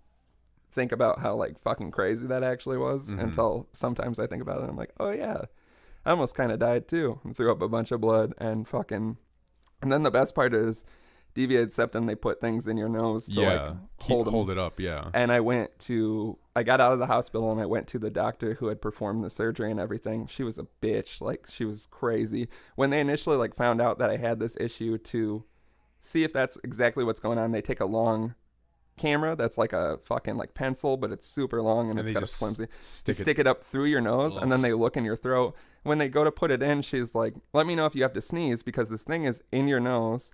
think about how like fucking crazy that actually was until sometimes I think about it and I'm like, oh yeah, I almost kind of died too and threw up a bunch of blood and fucking. And then the best part is, deviated septum, they put things in your nose to like hold it up, yeah. And I got out of the hospital and I went to the doctor who had performed the surgery and everything. She was a bitch. Like, she was crazy. When they initially like found out that I had this issue, to see if that's exactly what's going on, they take a long camera that's like a fucking like pencil, but it's super long and it's got a flimsy. Stick it up through your nose, and then they look in your throat. When they go to put it in, she's like, let me know if you have to sneeze, because this thing is in your nose.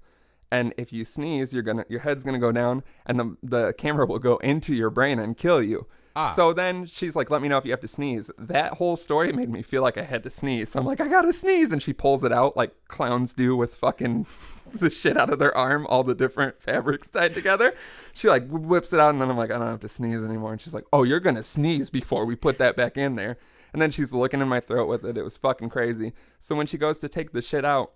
And if you sneeze, your head's gonna go down, and the camera will go into your brain and kill you. So then she's like, let me know if you have to sneeze. That whole story made me feel like I had to sneeze. So I'm like, I gotta sneeze. And she pulls it out like clowns do with fucking the shit out of their arm, all the different fabrics tied together. She like whips it out, and then I'm like, I don't have to sneeze anymore. And she's like, oh, you're gonna sneeze before we put that back in there. And then she's looking in my throat with it. It was fucking crazy. So when she goes to take the shit out,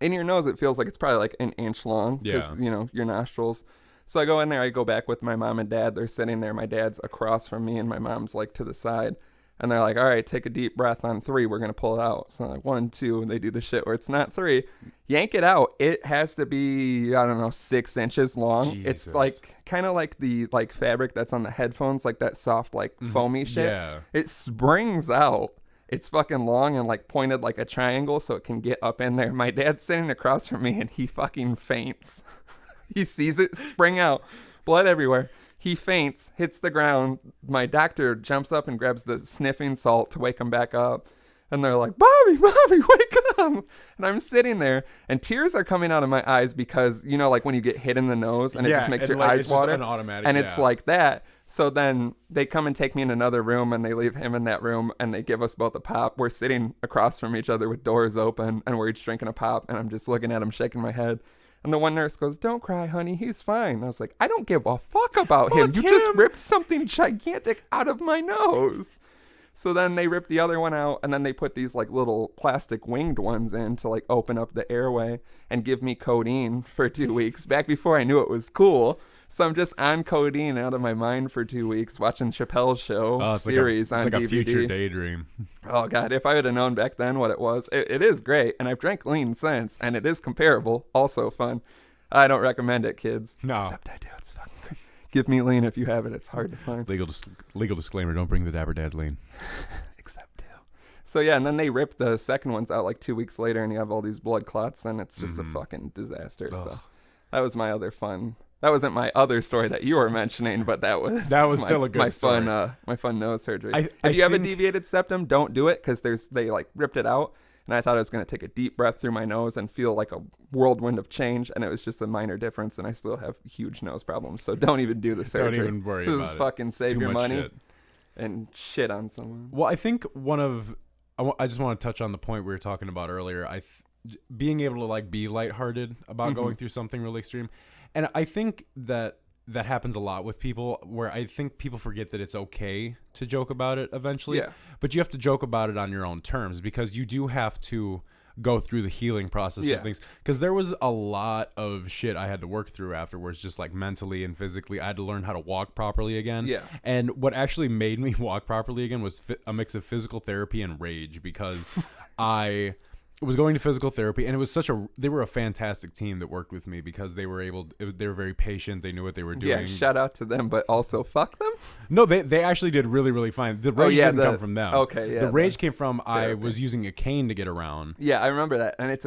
in your nose, it feels like it's probably like an inch long because, you know, your nostrils. So I go in there, I go back with my mom and dad. They're sitting there. My dad's across from me and my mom's like to the side. And they're like, all right, take a deep breath on 3. We're going to pull it out. So I'm like 1, 2, and they do the shit where it's not 3. Yank it out. It has to be, I don't know, 6 inches long. Jesus. It's like kind of like the like fabric that's on the headphones, like that soft, like foamy shit. Yeah. It springs out. It's fucking long and like pointed like a triangle so it can get up in there. My dad's sitting across from me and he fucking faints. He sees it spring out, blood everywhere. He faints, hits the ground. My doctor jumps up and grabs the sniffing salt to wake him back up. And they're like, Bobby, wake up. And I'm sitting there and tears are coming out of my eyes because, you know, like when you get hit in the nose and it just makes your eyes water. Just an automatic, and it's like that. So then they come and take me in another room and they leave him in that room and they give us both a pop. We're sitting across from each other with doors open and we're each drinking a pop, and I'm just looking at him, shaking my head. And the one nurse goes, don't cry, honey, he's fine. And I was like, I don't give a fuck about him. You just ripped something gigantic out of my nose. So then they rip the other one out, and then they put these like little plastic winged ones in to like open up the airway and give me codeine for 2 weeks back before I knew it was cool. So I'm just on codeine out of my mind for 2 weeks watching Chappelle's Show series on DVD. It's like a future daydream. Oh, God. If I would have known back then what it was. It is great, and I've drank lean since, and it is comparable. Also fun. I don't recommend it, kids. No. Except I do. It's fucking great. Give me lean if you have it. It's hard to find. Legal disclaimer. Don't bring the Dapper Dad's lean. Except do. So, yeah, and then they rip the second ones out like 2 weeks later, and you have all these blood clots, and it's just a fucking disaster. Ugh. So that was my other fun. That wasn't my other story that you were mentioning, but that was still a good story. My fun nose surgery. If you have a deviated septum, don't do it because they like ripped it out, and I thought I was going to take a deep breath through my nose and feel like a whirlwind of change, and it was just a minor difference, and I still have huge nose problems. So don't even do the surgery. Don't even worry about it. Fucking save your money and shit on someone. Well, I think I just want to touch on the point we were talking about earlier. Being able to like be lighthearted about going through something really extreme. And I think that happens a lot with people, where I think people forget that it's okay to joke about it eventually. Yeah. But you have to joke about it on your own terms, because you do have to go through the healing process Yeah. of things, because there was a lot of shit I had to work through afterwards, just like mentally and physically. I had to learn how to walk properly again. Yeah. And what actually made me walk properly again was a mix of physical therapy and rage, because I was going to physical therapy, and it was they were a fantastic team that worked with me, because they were very patient. They knew what they were doing. Yeah, shout out to them, but also fuck them. No, they actually did really, really fine. The rage didn't come from them. Okay, yeah. The rage came from I was using a cane to get around. Yeah, I remember that. And it's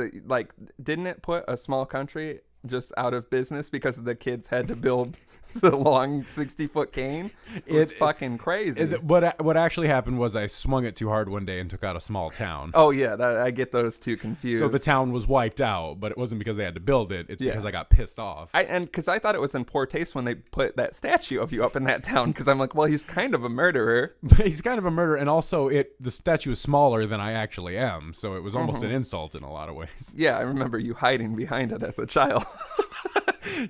didn't it put a small country just out of business because the kids had to build the long 60-foot cane? It's fucking crazy. What actually happened was I swung it too hard one day and took out a small town. Oh, yeah, I get those two confused. So the town was wiped out, but it wasn't because they had to build it. It's because I got pissed off. Because I thought it was in poor taste when they put that statue of you up in that town, because I'm like, well, he's kind of a murderer. He's kind of a murderer, and also the statue is smaller than I actually am, so it was almost an insult in a lot of ways. Yeah, I remember you hiding behind it as a child.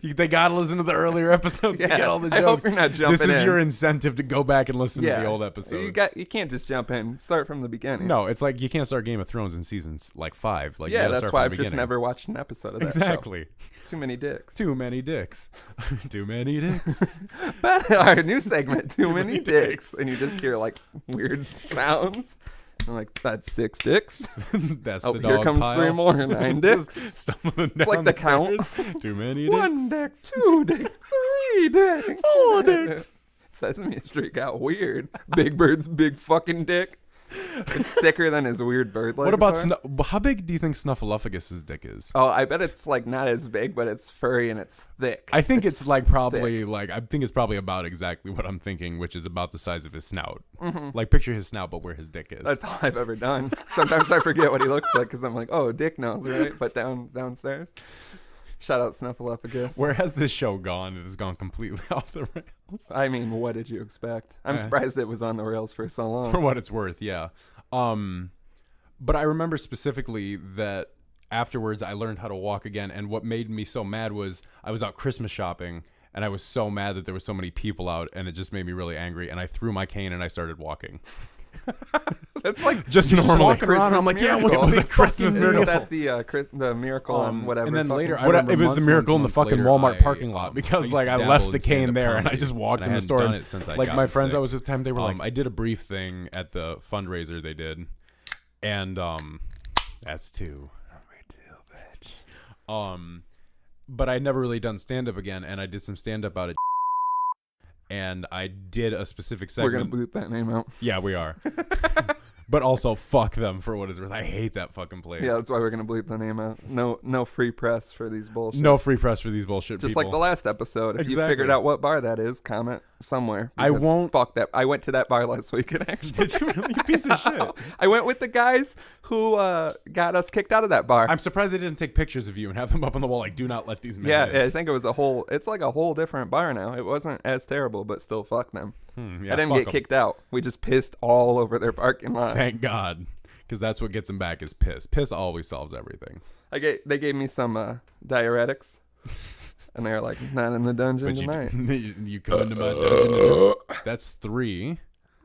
They gotta listen to the earlier episodes to get all the jokes. I hope you're not jumping in. This is your incentive to go back and listen to the old episodes. You can't just jump in. Start from the beginning. No, it's like you can't start Game of Thrones in seasons like 5. Like, yeah, that's why I've just never watched an episode of that Exactly. show. Too many dicks. Too many dicks. Too many dicks. But our new segment, Too many dicks. And you just hear like weird sounds. I'm like, that's 6 dicks. That's the dog here comes pile. 3 more, 9 dicks. It's like the count. Too many dicks. 1 dick, 2 dick, 3 dick, 4 dicks. Sesame Street got weird. Big Bird's big fucking dick. It's thicker than his weird bird legs. What about how big do you think Snuffleupagus' dick is? Oh, I bet it's like not as big, but it's furry and it's thick. I think it's like probably thick. I think it's probably about exactly what I'm thinking, which is about the size of his snout. Mm-hmm. Like picture his snout, but where his dick is. That's all I've ever done. Sometimes I forget what he looks like because I'm like, oh, dick nose, right? But downstairs. Shout out Snuffleupagus. Where has this show gone? It has gone completely off the rails. I mean, what did you expect? I'm surprised it was on the rails for so long. For what it's worth, yeah. But I remember specifically that afterwards I learned how to walk again, and what made me so mad was I was out Christmas shopping, and I was so mad that there were so many people out, and it just made me really angry, and I threw my cane and I started walking. That's like just normal walking around. I'm like, miracle. Yeah, it was a Christmas miracle. Isn't that the miracle on whatever? And then later, it was the miracle in the fucking Walmart parking lot, because like I left the cane there and I just walked in the store. Done it since like my friends I was with time, they were like, I did a brief thing at the fundraiser they did, and that's 2. Number 2, bitch. But I'd never really done stand up again, and I did some stand up out at. And I did a specific segment. We're going to bleep that name out. Yeah, we are. But also, fuck them for what it's worth. I hate that fucking place. Yeah, that's why we're going to bleep the name out. No free press for these bullshit. No free press for these bullshit Just people. like the last episode. If you figured out what bar that is, comment somewhere. I won't. Fuck that. I went to that bar last week and actually. Did you really? You piece of shit. I went with the guys who got us kicked out of that bar. I'm surprised they didn't take pictures of you and have them up on the wall like, do not let these men Yeah, in. I think it was it's like a whole different bar now. It wasn't as terrible, but still fuck them. Yeah, I didn't get kicked out. We just pissed all over their parking lot. Thank God. Because that's what gets them back is piss. Piss always solves everything. They gave me some diuretics. And they were like, not in the dungeon tonight. You come into my dungeon. That's 3.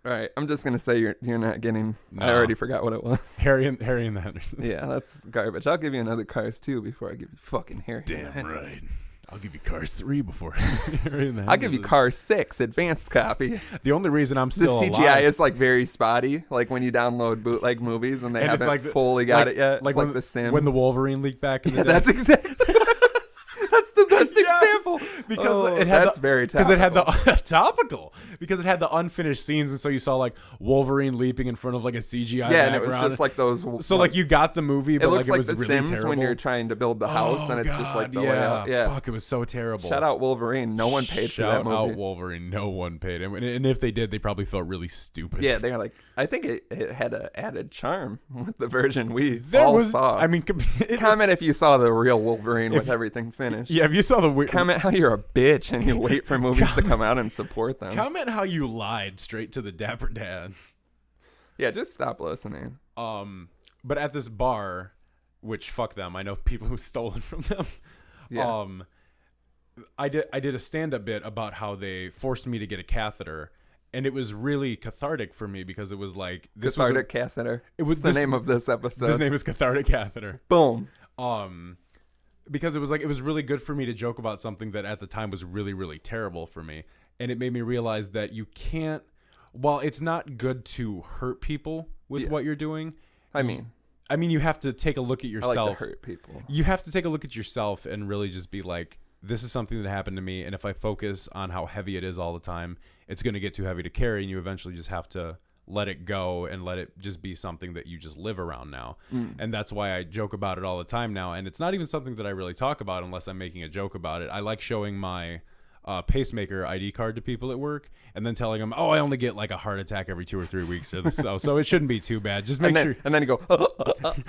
All right, I'm just going to say you're not getting... No. I already forgot what it was. Harry and the Hendersons. Yeah, that's garbage. I'll give you another Cars 2 before I give you fucking Harry. Damn right. I'll give you Cars 3 before Harry and the Hendersons. I'll give you Cars 6 advanced copy. The only reason I'm still the CGI alive is like very spotty, like when you download bootleg movies and they haven't fully got it yet. It's like The Sims. When the Wolverine leaked back in the day. That's exactly... That's the best example because it had very topical. Because it had the topical because it had the unfinished scenes, and so you saw like Wolverine leaping in front of like a CGI background. And it was just like those. So like you got the movie, but it looks like it was The really Sims terrible when you're trying to build the house, and it's just like the layout. Yeah, fuck, it was so terrible. Shout out Wolverine. No one paid for that movie. Shout out Wolverine. No one paid, and if they did, they probably felt really stupid. Yeah, they're like, I think it had an added charm with the version we saw. I mean, comment if you saw the real Wolverine with everything finished. Yeah, if you saw the comment how you're a bitch and you wait for movies to come out and support them. Comment how you lied straight to the Dapper dads. Yeah, just stop listening. But at this bar, which fuck them, I know people who stole it from them. Yeah. I did a stand-up bit about how they forced me to get a catheter, And it was really cathartic for me because it was like this Cathartic Catheter. It was the name of this episode. His name is Cathartic Catheter. Boom. Because it was really good for me to joke about something that at the time was really, really terrible for me. And it made me realize that you can't, while it's not good to hurt people with what you're doing. I mean, you have to take a look at yourself. I like to hurt people. You have to take a look at yourself and really just be like, this is something that happened to me. And if I focus on how heavy it is all the time, it's going to get too heavy to carry. And you eventually just have to let it go and let it just be something that you just live around now. And that's why I joke about it all the time now. And it's not even something that I really talk about unless I'm making a joke about it. I like showing my pacemaker ID card to people at work and then telling them, I only get like a heart attack every 2 or 3 weeks or so it shouldn't be too bad. Just make sure. And then you go,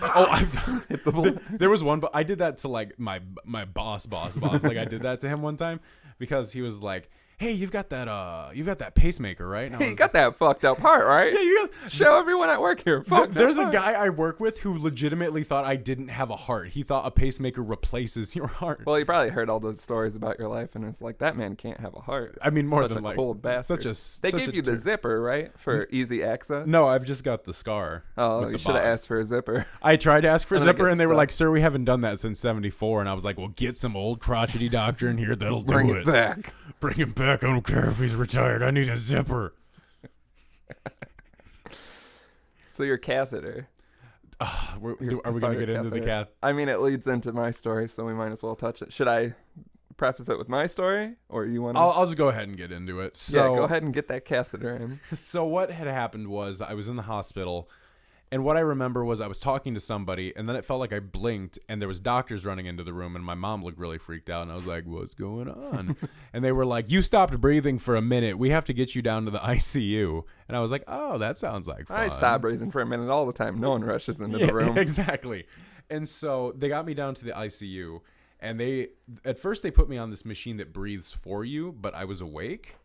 I've done. There was one, but I did that to like my boss. Like I did that to him one time because he was like, hey, you've got that pacemaker, right? And hey, you got that fucked up heart, right? Yeah, you got. Show everyone at work here. There's a guy I work with who legitimately thought I didn't have a heart. He thought a pacemaker replaces your heart. Well, he probably heard all those stories about your life, and it's like, that man can't have a heart. I mean, more such than a like cold bastard. They gave you the zipper, right, for easy access? No, I've just got the scar. Oh, you should have asked for a zipper. I tried to ask for a zipper, and they were like, "Sir, we haven't done that since '74." And I was like, "Well, get some old crotchety doctor in here that'll Bring do it back. Bring him back. I don't care if he's retired. I need a zipper." So your catheter. Are we going to get into the cath? I mean, it leads into my story, so we might as well touch it. Should I preface it with my story, or you want to? I'll just go ahead and get into it. So, yeah, go ahead and get that catheter in. So what had happened was I was in the hospital, and what I remember was I was talking to somebody, and then it felt like I blinked, and there was doctors running into the room, and my mom looked really freaked out, and I was like, what's going on? And they were like, you stopped breathing for a minute. We have to get you down to the ICU. And I was like, oh, that sounds like fun. I stop breathing for a minute all the time. No one rushes into the room. Exactly. And so they got me down to the ICU, and at first they put me on this machine that breathes for you, but I was awake.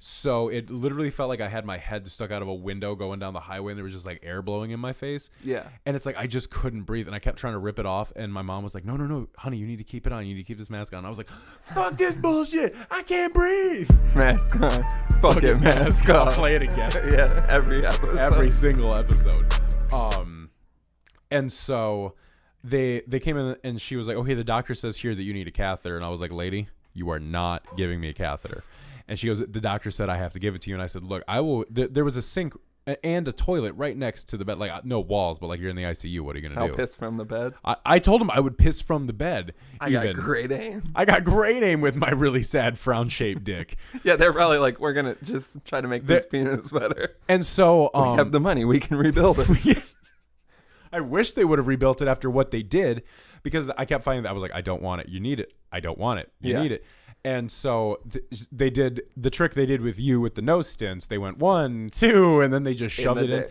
So it literally felt like I had my head stuck out of a window going down the highway, and there was just like air blowing in my face. Yeah. And it's like I just couldn't breathe, and I kept trying to rip it off, and my mom was like, no, honey, you need to keep it on. You need to keep this mask on. And I was like, fuck this bullshit. I can't breathe. Mask on. Fuck it, mask off. I'll play it again. Yeah, every episode. Every single episode. And so they came in, and she was like, okay, the doctor says here that you need a catheter. And I was like, lady, you are not giving me a catheter. And she goes, the doctor said I have to give it to you. And I said, look, I will. There was a sink and a toilet right next to the bed. Like, no walls, but like, you're in the ICU. What are you going to do? I'll piss from the bed. I told him I would piss from the bed. I got great aim. I got great aim with my really sad frown-shaped dick. Yeah, they're probably like, we're going to just try to make this penis better. And so... we have the money. We can rebuild it. I wish they would have rebuilt it after what they did, because I kept finding that I was like, I don't want it. You need it. I don't want it. You need it. And so they did the trick they did with you with the nose stints. They went 1, 2, and then they just shoved it in.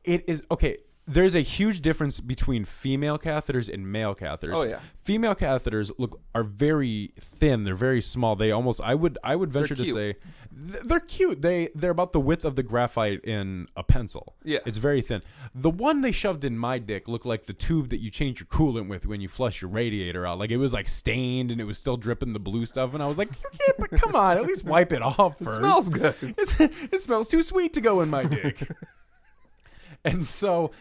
It is okay. There's a huge difference between female catheters and male catheters. Oh yeah. Female catheters are very thin. They're very small. They almost I would venture to say they're cute. They're about the width of the graphite in a pencil. Yeah. It's very thin. The one they shoved in my dick looked like the tube that you change your coolant with when you flush your radiator out. Like it was like stained and it was still dripping the blue stuff. And I was like, you can't. But come on, at least wipe it off first. It smells good. It smells too sweet to go in my dick. And so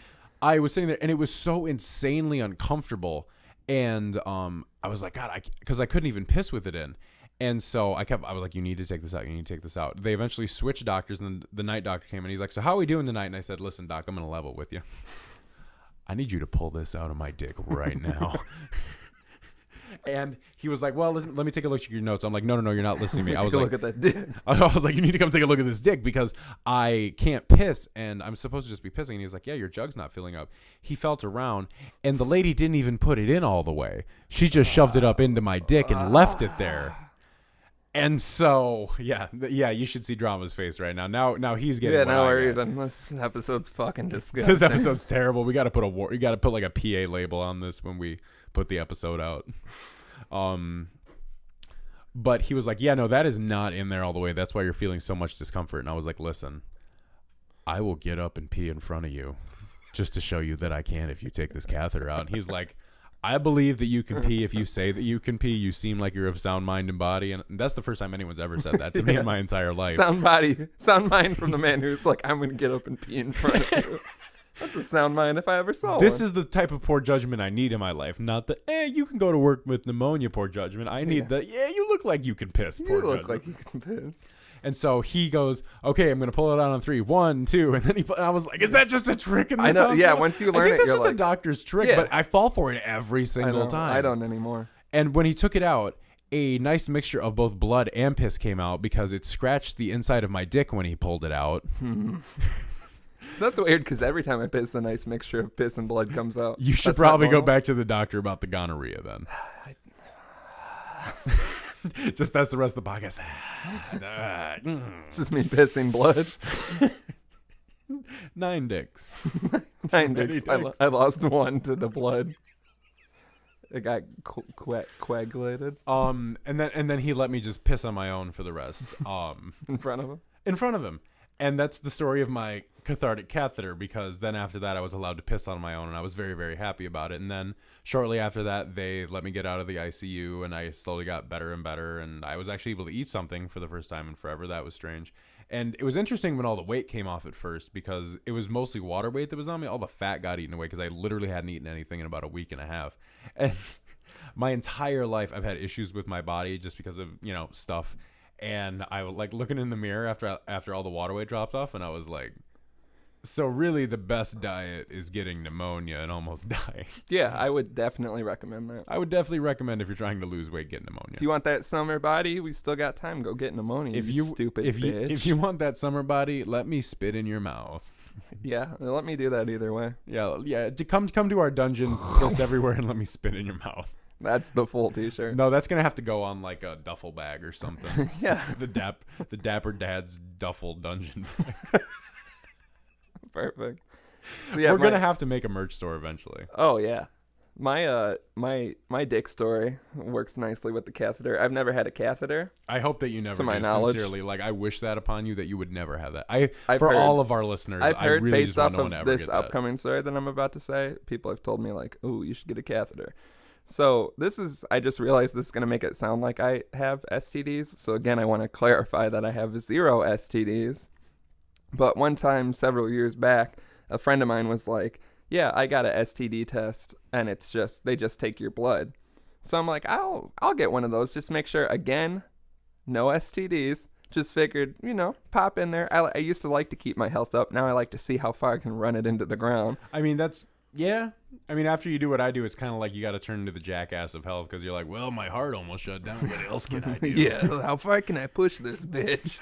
I was sitting there, and it was so insanely uncomfortable. And I was like, God, because I couldn't even piss with it in. And so I was like, you need to take this out. You need to take this out. They eventually switched doctors, and then the night doctor came, and he's like, so how are we doing tonight? And I said, listen, doc, I'm going to level with you. I need you to pull this out of my dick right now. And he was like, well, listen, let me take a look at your notes. I'm like, no, you're not listening to me. I was like, look at that dick. I was like, you need to come take a look at this dick because I can't piss and I'm supposed to just be pissing. And he was like, yeah, your jug's not filling up. He felt around, and the lady didn't even put it in all the way. She just shoved it up into my dick and left it there. And so, yeah, you should see Drama's face right now. Now he's getting. Yeah, now we're even. This episode's fucking disgusting. This episode's terrible. We got to put like a PA label on this when we put the episode out. But he was like, yeah, no, that is not in there all the way. That's why you're feeling so much discomfort. And I was like, listen, I will get up and pee in front of you just to show you that I can if you take this catheter out. And he's like, I believe that you can pee if you say that you can pee. You seem like you're of sound mind and body. And that's the first time anyone's ever said that to me in my entire life. Sound mind from the man who's like, I'm going to get up and pee in front of you. That's a sound mind if I ever saw This one. is the type of poor judgment I need in my life. Not the, you can go to work with pneumonia, poor judgment. I need you look like you can piss, poor judgment. You look like you can piss. And so he goes, okay, I'm going to pull it out on 3. 1, 2. And then and I was like, is that just a trick in this I know, house? yeah, once you learn I think it, that's you're just like, a doctor's trick, yeah. but I fall for it every single time. I don't anymore. And when he took it out, a nice mixture of both blood and piss came out because it scratched the inside of my dick when he pulled it out. That's weird because every time I piss, a nice mixture of piss and blood comes out. You should probably go back to the doctor about the gonorrhea then. Just that's the rest of the podcast. It's just me pissing blood. 9 dicks. 9 dicks. I lost 1 to the blood. It got coagulated. And then he let me just piss on my own for the rest. In front of him. In front of him. And that's the story of my cathartic catheter, because then after that I was allowed to piss on my own, and I was very, very happy about it. And then shortly after that, they let me get out of the ICU, and I slowly got better and better, and I was actually able to eat something for the first time in forever. That was strange. And it was interesting when all the weight came off at first, because it was mostly water weight that was on me. All the fat got eaten away because I literally hadn't eaten anything in about a week and a half. And my entire life I've had issues with my body just because of, stuff. And I was like looking in the mirror after all the water weight dropped off, and I was like, so really the best diet is getting pneumonia and almost dying. Yeah, I would definitely recommend that. I would definitely recommend if you're trying to lose weight, get pneumonia. If you want that summer body, we still got time. Go get pneumonia, you stupid bitch. If you want that summer body, let me spit in your mouth. Yeah, let me do that either way. Yeah. Come to our dungeon, piss everywhere, and let me spit in your mouth. That's the full t-shirt. No, that's gonna have to go on like a duffel bag or something. Yeah, the Dapper Dad's duffel dungeon. Perfect. So yeah, we're gonna have to make a merch store eventually. Oh yeah, my dick story works nicely with the catheter. I've never had a catheter. I hope that you never. To my do, knowledge, sincerely, like I wish that upon you, that you would never have that. I've for heard, all of our listeners, I've heard I really based off of this upcoming story that I'm about to say, people have told me like, "Oh, you should get a catheter." So I just realized this is going to make it sound like I have STDs. So again, I want to clarify that I have 0 STDs. But one time, several years back, a friend of mine was like, yeah, I got a STD test, and they just take your blood. So I'm like, I'll get one of those. Just make sure, again, no STDs. Just figured, pop in there. I used to like to keep my health up. Now I like to see how far I can run it into the ground. I mean, after you do what I do, it's kind of like you got to turn into the jackass of health, because you're like, well, my heart almost shut down. What else can I do? Yeah, how far can I push this bitch?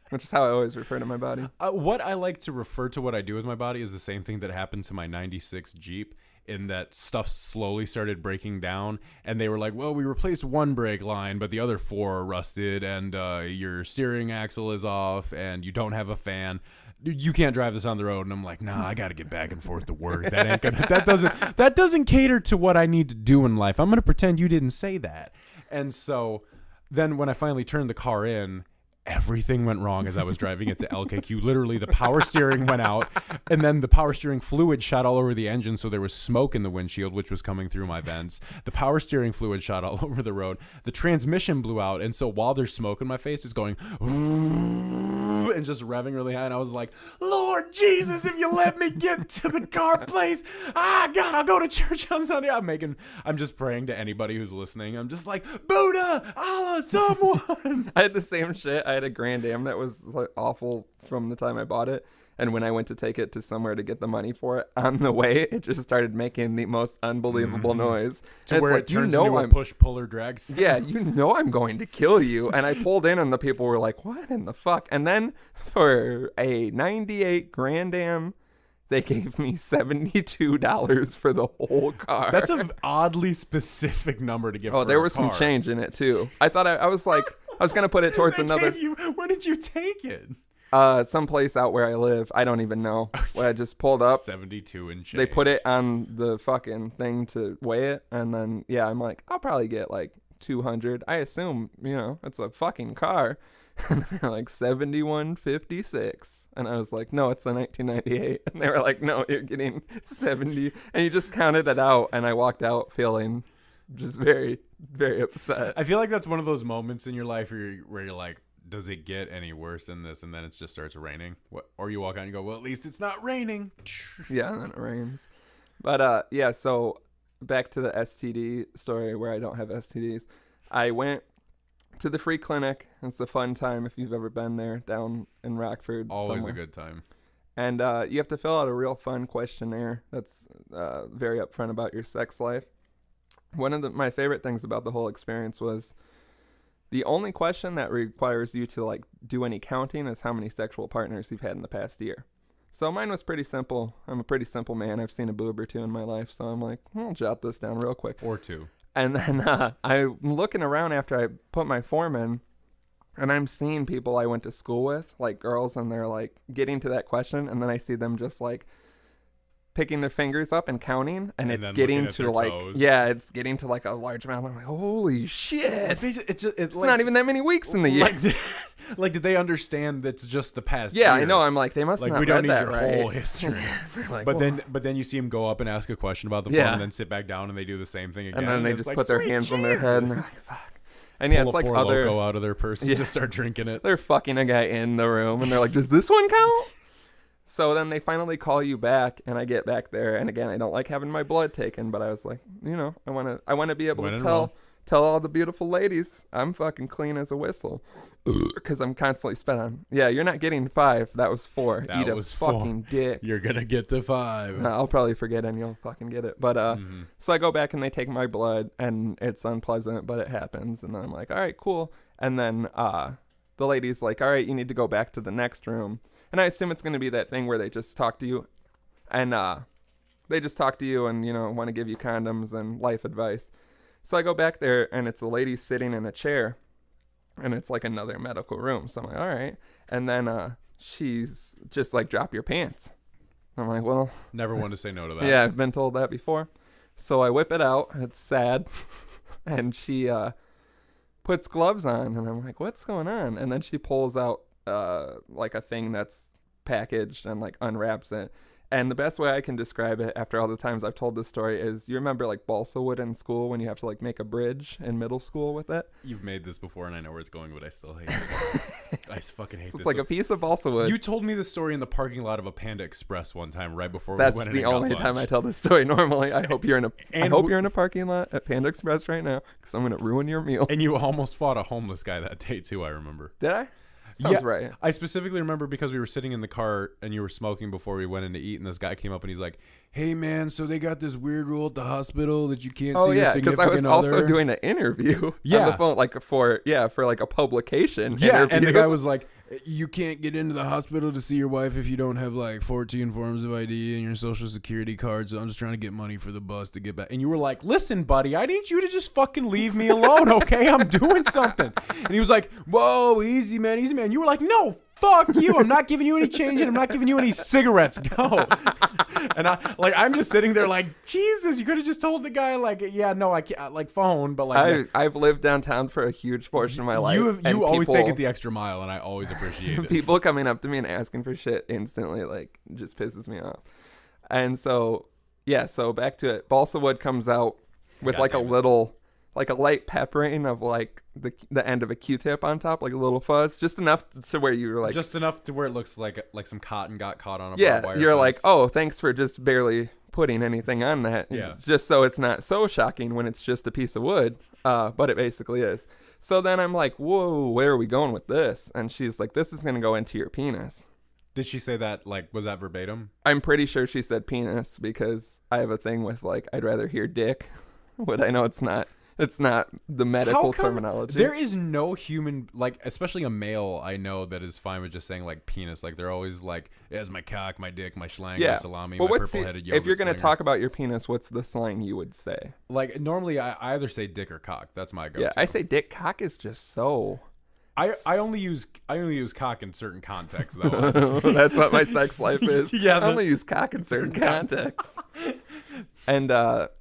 Which is how I always refer to my body. What I like to refer to what I do with my body is the same thing that happened to my 96 Jeep, in that stuff slowly started breaking down, and they were like, well, we replaced one brake line, but the other 4 are rusted, and your steering axle is off, and you don't have a fan. Dude, you can't drive this on the road. And I'm like, nah, I got to get back and forth to work. That doesn't cater to what I need to do in life. I'm going to pretend you didn't say that. And so then when I finally turned the car in, everything went wrong as I was driving it to LKQ. Literally, the power steering went out, and then the power steering fluid shot all over the engine, so there was smoke in the windshield, which was coming through my vents. The power steering fluid shot all over the road. The transmission blew out, and so while there's smoke in my face, it's going and just revving really high, and I was like, Lord Jesus, if you let me get to the car place, God, I'll go to church on Sunday. I'm just praying to anybody who's listening. I'm just like, Buddha, Allah, someone. I had the same shit. I had a Grand Am that was like awful from the time I bought it, and when I went to take it to somewhere to get the money for it, on the way it just started making the most unbelievable noise. To where it turns into a push, pull, or drag. Yeah, I'm going to kill you. And I pulled in, and the people were like, what in the fuck? And then for a 98 Grand Am, they gave me $72 for the whole car. That's an oddly specific number to give. Oh, there was some change in it too. I thought I was like, I was gonna put it towards another. Where did you take it? Someplace out where I live. I don't even know. Where I just pulled up. 72 and change. They put it on the fucking thing to weigh it, and then I'm like, I'll probably get like 200. I assume, it's a fucking car. And they're like 71.56. And I was like, no, it's the 1998. And they were like, no, you're getting 70. And you just counted it out. And I walked out feeling just very, very upset. I feel like that's one of those moments in your life where you're like, does it get any worse than this? And then it just starts raining. Or you walk out and you go, well, at least it's not raining. Yeah, and then it rains. But yeah, so back to the STD story where I don't have STDs. I went to the free clinic. It's a fun time if you've ever been there, down in Rockford. Always somewhere. a good time. And you have to fill out a real fun questionnaire that's very upfront about your sex life. One of my favorite things about the whole experience was the only question that requires you to like do any counting is how many sexual partners you've had in the past year. So mine was pretty simple. I'm a pretty simple man. I've seen a boob or two in my life, so I'm like, I'll jot this down real quick. Or two. And then I'm looking around after I put my form in, and I'm seeing people I went to school with, like girls, and they're like getting to that question, and then I see them just like picking their fingers up and counting, and it's getting to like toes. Yeah, it's getting to like a large amount. I'm like, holy shit! It's like, not even that many weeks in the year. Like, did they understand that's just the past? Yeah, year? I know. I'm like, they must like not we don't read need that your right. whole history. Like, but then you see them go up and ask a question about the phone, and then sit back down, and they do the same thing again. And then they just like, put their hands on their head, and they're like, fuck. And yeah, pull it's like Four other Loko out of their purse and just start drinking it. They're fucking a guy in the room, and they're like, does this one count? So then they finally call you back, and I get back there, and again, I don't like having my blood taken, but I was like, I want to be able to tell all the beautiful ladies I'm fucking clean as a whistle, because I'm constantly spit on. Yeah, you're not getting 5. That was 4. That Eat was a fucking 4. dick. You're gonna get the 5. I'll probably forget, and you'll fucking get it. But so I go back, and they take my blood, and it's unpleasant, but it happens, and I'm like, all right, cool. And then the lady's like, all right, you need to go back to the next room. And I assume it's going to be that thing where they just talk to you, and they just talk to you and, want to give you condoms and life advice. So I go back there, and it's a lady sitting in a chair, and it's like another medical room. So I'm like, all right. And then she's just like, drop your pants. I'm like, well. Never want to say no to that. Yeah, I've been told that before. So I whip it out. It's sad. And she puts gloves on, and I'm like, what's going on? And then she pulls out like a thing that's packaged and like unwraps it. And the best way I can describe it after all the times I've told this story is, you remember like balsa wood in school when you have to like make a bridge in middle school with it? You've made this before, and I know where it's going, but I still hate it. I fucking hate this. It's like a piece of balsa wood. You told me the story in the parking lot of a Panda Express one time right before That's we went in. That's the only time I tell this story normally. I hope you're in a parking lot at Panda Express right now, because I'm going to ruin your meal. And you almost fought a homeless guy that day too, I remember. Did I? Sounds right. I specifically remember because we were sitting in the car and you were smoking before we went in to eat, and this guy came up and he's like, hey man, so they got this weird rule at the hospital that you can't see your significant other. Because I was also doing an interview on the phone, like for like a publication interview. And the guy was like, you can't get into the hospital to see your wife if you don't have like 14 forms of ID and your social security card, so I'm just trying to get money for the bus to get back. And you were like, listen buddy, I need you to just fucking leave me alone, okay? I'm doing something. And he was like, whoa, easy man. You were like, no, fuck you, I'm not giving you any change and I'm not giving you any cigarettes, go. And I'm just sitting there like, Jesus, you could have just told the guy like, yeah, no, I can't, like phone, but like I've lived downtown for a huge portion of my life. You always take it the extra mile, and I always appreciate it. People coming up to me and asking for shit instantly like just pisses me off. And so back to it. Balsa wood comes out with like a little, like a light peppering of like the end of a Q-tip on top, like a little fuzz, just enough to where you're like, just enough to where it looks like some cotton got caught on a barbed wire you're fence. Like, oh, thanks for just barely putting anything on that. Yeah. Just so it's not so shocking when it's just a piece of wood, but it basically is. So then I'm like, whoa, where are we going with this? And she's like, this is going to go into your penis. Did she say that, like, was that verbatim? I'm pretty sure she said penis, because I have a thing with like, I'd rather hear dick, but I know it's not. It's not the medical terminology. There is no human, like, especially a male I know that is fine with just saying, like, penis. Like, they're always like, it has my cock, my dick, my schlang, my salami, my purple-headed yogurt if you're going to slinger. talk about your penis, what's the slang you would say? Like, normally I either say dick or cock. That's my go-to. Yeah, I say dick. Cock is just so... I only use cock in certain contexts, though. That's what my sex life is. Yeah, I only use cock in certain contexts. And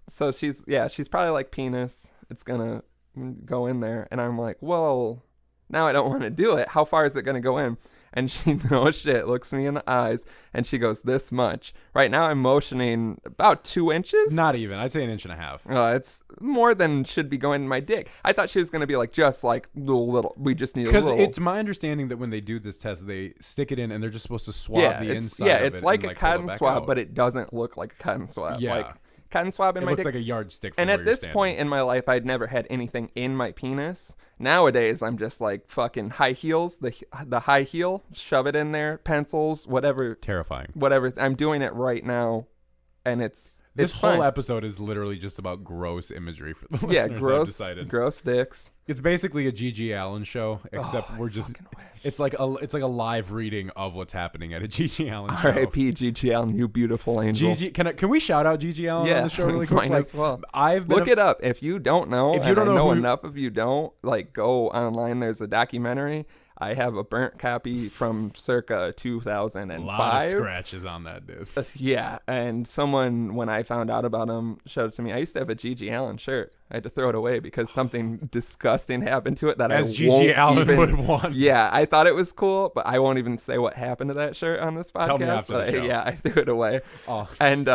so she's probably like penis. It's gonna go in there, and I'm like, well, Now I don't want to do it. How far is it going to go in? And she, no shit, looks me in the eyes, and she goes, this much. Right now I'm motioning about 2 inches. Not even. I'd say 1.5 inches. It's more than should be going in my dick. I thought she was going to be like, just like little. We just need a little. Because it's my understanding that when they do this test, they stick it in, and they're just supposed to swab the inside. Yeah, of it's it like and, a cotton swab, out. But it doesn't look like a cotton swab. Yeah. Like, cotton swab in my dick. It looks like a yardstick. From And where at you're this standing. point in my life, I'd never had anything in my penis. Nowadays, I'm just like fucking high heels, the high heel, shove it in there, pencils, whatever. Terrifying. Whatever. I'm doing it right now, and it's This fun. whole episode is literally just about gross imagery for the listeners. I've decided. Gross dicks. It's basically a G.G. Allen show, except we're just. It's like a live reading of what's happening at a G.G. Allen show. R.I.P. G.G. Allen, you beautiful angel. Can we shout out G.G. Allen on the show really quick? Might as well. Look it up if you don't know. If you don't know enough of you don't, like, go online. There's a documentary. I have a burnt copy from circa 2005. A lot of scratches on that disc. Yeah, and someone, when I found out about him, showed it to me. I used to have a G.G. Allen shirt. I had to throw it away because something disgusting happened to it that As I G.G. won't Allen even, would want. Yeah, I thought it was cool, but I won't even say what happened to that shirt on this podcast. Tell me after the show. Yeah, I threw it away. Oh. And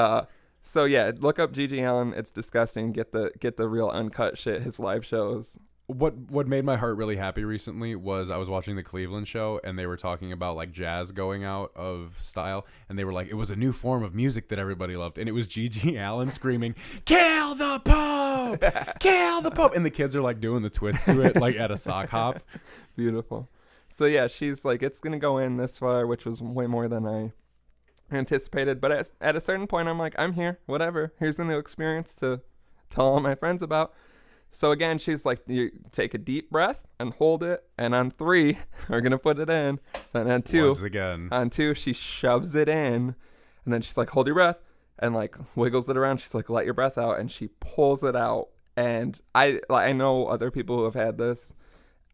so yeah, look up G.G. Allen. It's disgusting. Get the real uncut shit. His live shows. What made my heart really happy recently was I was watching the Cleveland show, and they were talking about like jazz going out of style, and they were like, it was a new form of music that everybody loved, and it was G.G. Allen screaming, "Kill the Pope! Kill the Pope!" And the kids are like doing the twist to it like at a sock hop. Beautiful. So yeah, she's like, it's gonna go in this far, which was way more than I anticipated. But at a certain point, I'm like, I'm here, whatever. Here's a new experience to tell all my friends about. So again, she's like, you take a deep breath and hold it, and on 3, we're gonna put it in. Then on 2, Once again. On 2, she shoves it in, and then she's like, hold your breath, and like wiggles it around. She's like, let your breath out, and she pulls it out. And I know other people who have had this.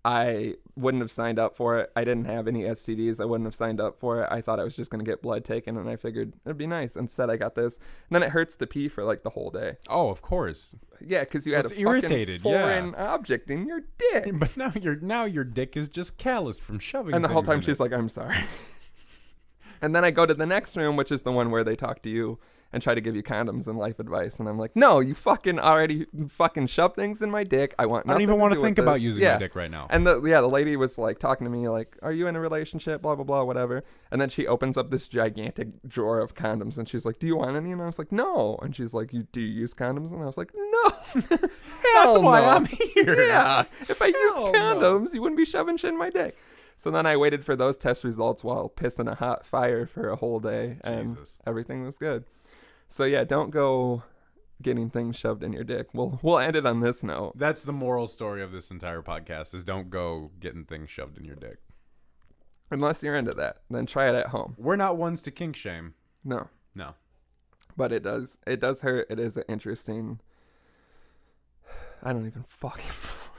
I wouldn't have signed up for it. I didn't have any STDs. I wouldn't have signed up for it. I thought I was just going to get blood taken, and I figured it'd be nice. Instead, I got this. And then it hurts to pee for like the whole day. Oh, of course. Yeah, because you had a irritated, fucking foreign object in your dick. But now your dick is just calloused from shoving. And the whole time things in she's like, I'm sorry. And then I go to the next room, which is the one where they talk to you and try to give you condoms and life advice. And I'm like, no, you fucking already fucking shove things in my dick. I don't even want to think about using my dick right now. And the lady was like talking to me like, are you in a relationship? Blah, blah, blah, whatever. And then she opens up this gigantic drawer of condoms and she's like, do you want any? And I was like, no. And she's like, do you use condoms? And I was like, no. That's why I'm here. Yeah. If I used condoms, you wouldn't be shoving shit in my dick. So then I waited for those test results while pissing a hot fire for a whole day, and everything was good. So yeah, don't go getting things shoved in your dick. We'll end it on this note. That's the moral story of this entire podcast: is don't go getting things shoved in your dick. Unless you're into that, then try it at home. We're not ones to kink shame. No. But it does hurt. It is an interesting. I don't even fucking.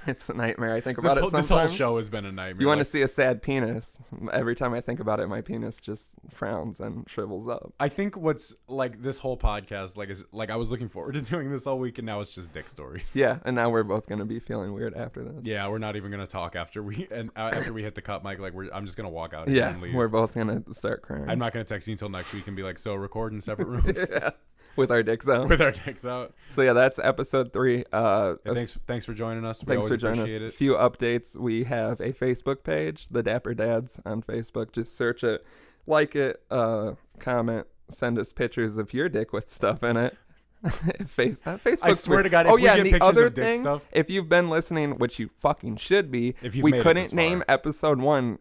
It's a nightmare. I think about it sometimes. This whole show has been a nightmare. You want to see a sad penis. Every time I think about it, my penis just frowns and shrivels up. I think what's like this whole podcast is I was looking forward to doing this all week, and now it's just dick stories. Yeah, and now we're both going to be feeling weird after this. Yeah, we're not even going to talk after we hit the cut mic. I'm just going to walk out. Yeah, and leave. We're both going to start crying. I'm not going to text you until next week and be like, so record in separate rooms. Yeah. With our dicks out. So yeah, that's episode 3. Thanks for joining us. Thanks for joining us. A few updates. We have a Facebook page, the Dapper Dads on Facebook. Just search it, like it, comment, send us pictures of your dick with stuff in it. Facebook. I swear to God. Oh yeah, and the other thing, if you've been listening, which you fucking should be, we couldn't name episode 1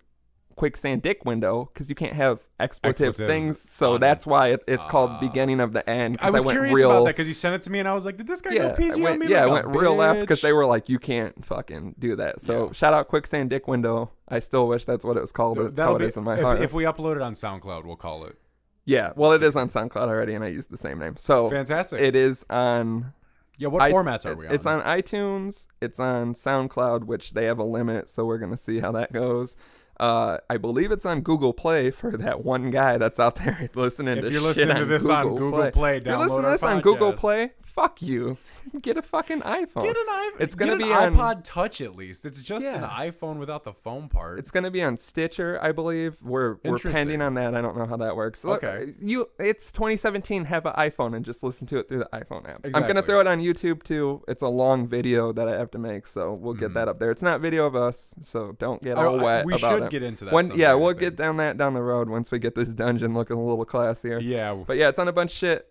Quicksand Dick Window because you can't have expletive things, so that's why it's called Beginning of the End. I was curious about that because you sent it to me and I was like, did this guy go PG on me? Yeah, I went real left because they were like, you can't fucking do that. So shout out Quicksand Dick Window. I still wish that's what it was called. That's how it is in my heart. If we upload it on SoundCloud, we'll call it. Yeah, well, it is on SoundCloud already, and I use the same name. So fantastic. It is on. Yeah, what formats are we on? It's on iTunes. It's on SoundCloud, which they have a limit, so we're gonna see how that goes. I believe it's on Google Play for that one guy that's out there listening to If you're shit listening to this on Google Play, if you're download listening to our this on Google podcast. Play, fuck you. Get a fucking iPhone. Get an iPhone. It's gonna Get be an on iPod Touch at least. It's just an Yeah. iPhone without the phone part. It's gonna be on Stitcher, I believe. We're pending on that. I don't know how that works. Okay. It's 2017. Have an iPhone and just listen to it through the iPhone app. I'm Exactly. gonna throw it on YouTube too. It's a long video that I have to make, so we'll get that up there. It's not video of us, so don't get all wet we about should it. get into that. When, someday, yeah, I we'll think. get down the road once we get this dungeon looking a little classier. Yeah. But yeah, it's on a bunch of shit.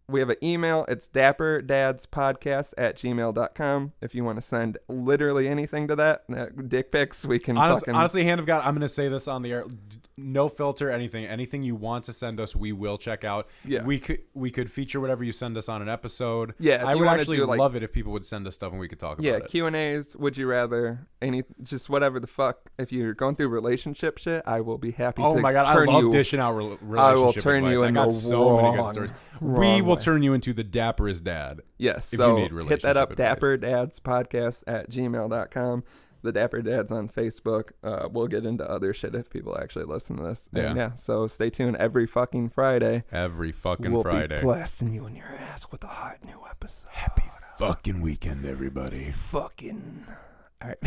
We have an email. It's dapperdadspodcast@gmail.com. If you want to send literally anything to that, dick pics, we can Honestly, hand of God, I'm going to say this on the air. No filter, anything you want to send us, we will check out. Yeah. We could feature whatever you send us on an episode. Yeah, if I you would wanna actually do, like- love it if people would send us stuff and we could talk about it. Q&As, would you rather, just whatever the fuck. If you're going through relationship shit, I will be happy Oh to my God, I turn love you. dishing out relationship I will turn advice. you I in got the so many good wrong- stories. wrong We will way. turn you into the dapperest dad. Yes, if so you need hit that up, relationship advice. dapperdadspodcast@gmail.com. The Dapper Dads on Facebook. We'll get into other shit if people actually listen to this. And Yeah. so stay tuned every fucking Friday. Every fucking We'll Friday. be blasting you in your ass with a hot new episode. Happy fucking weekend, everybody. Fucking. All right.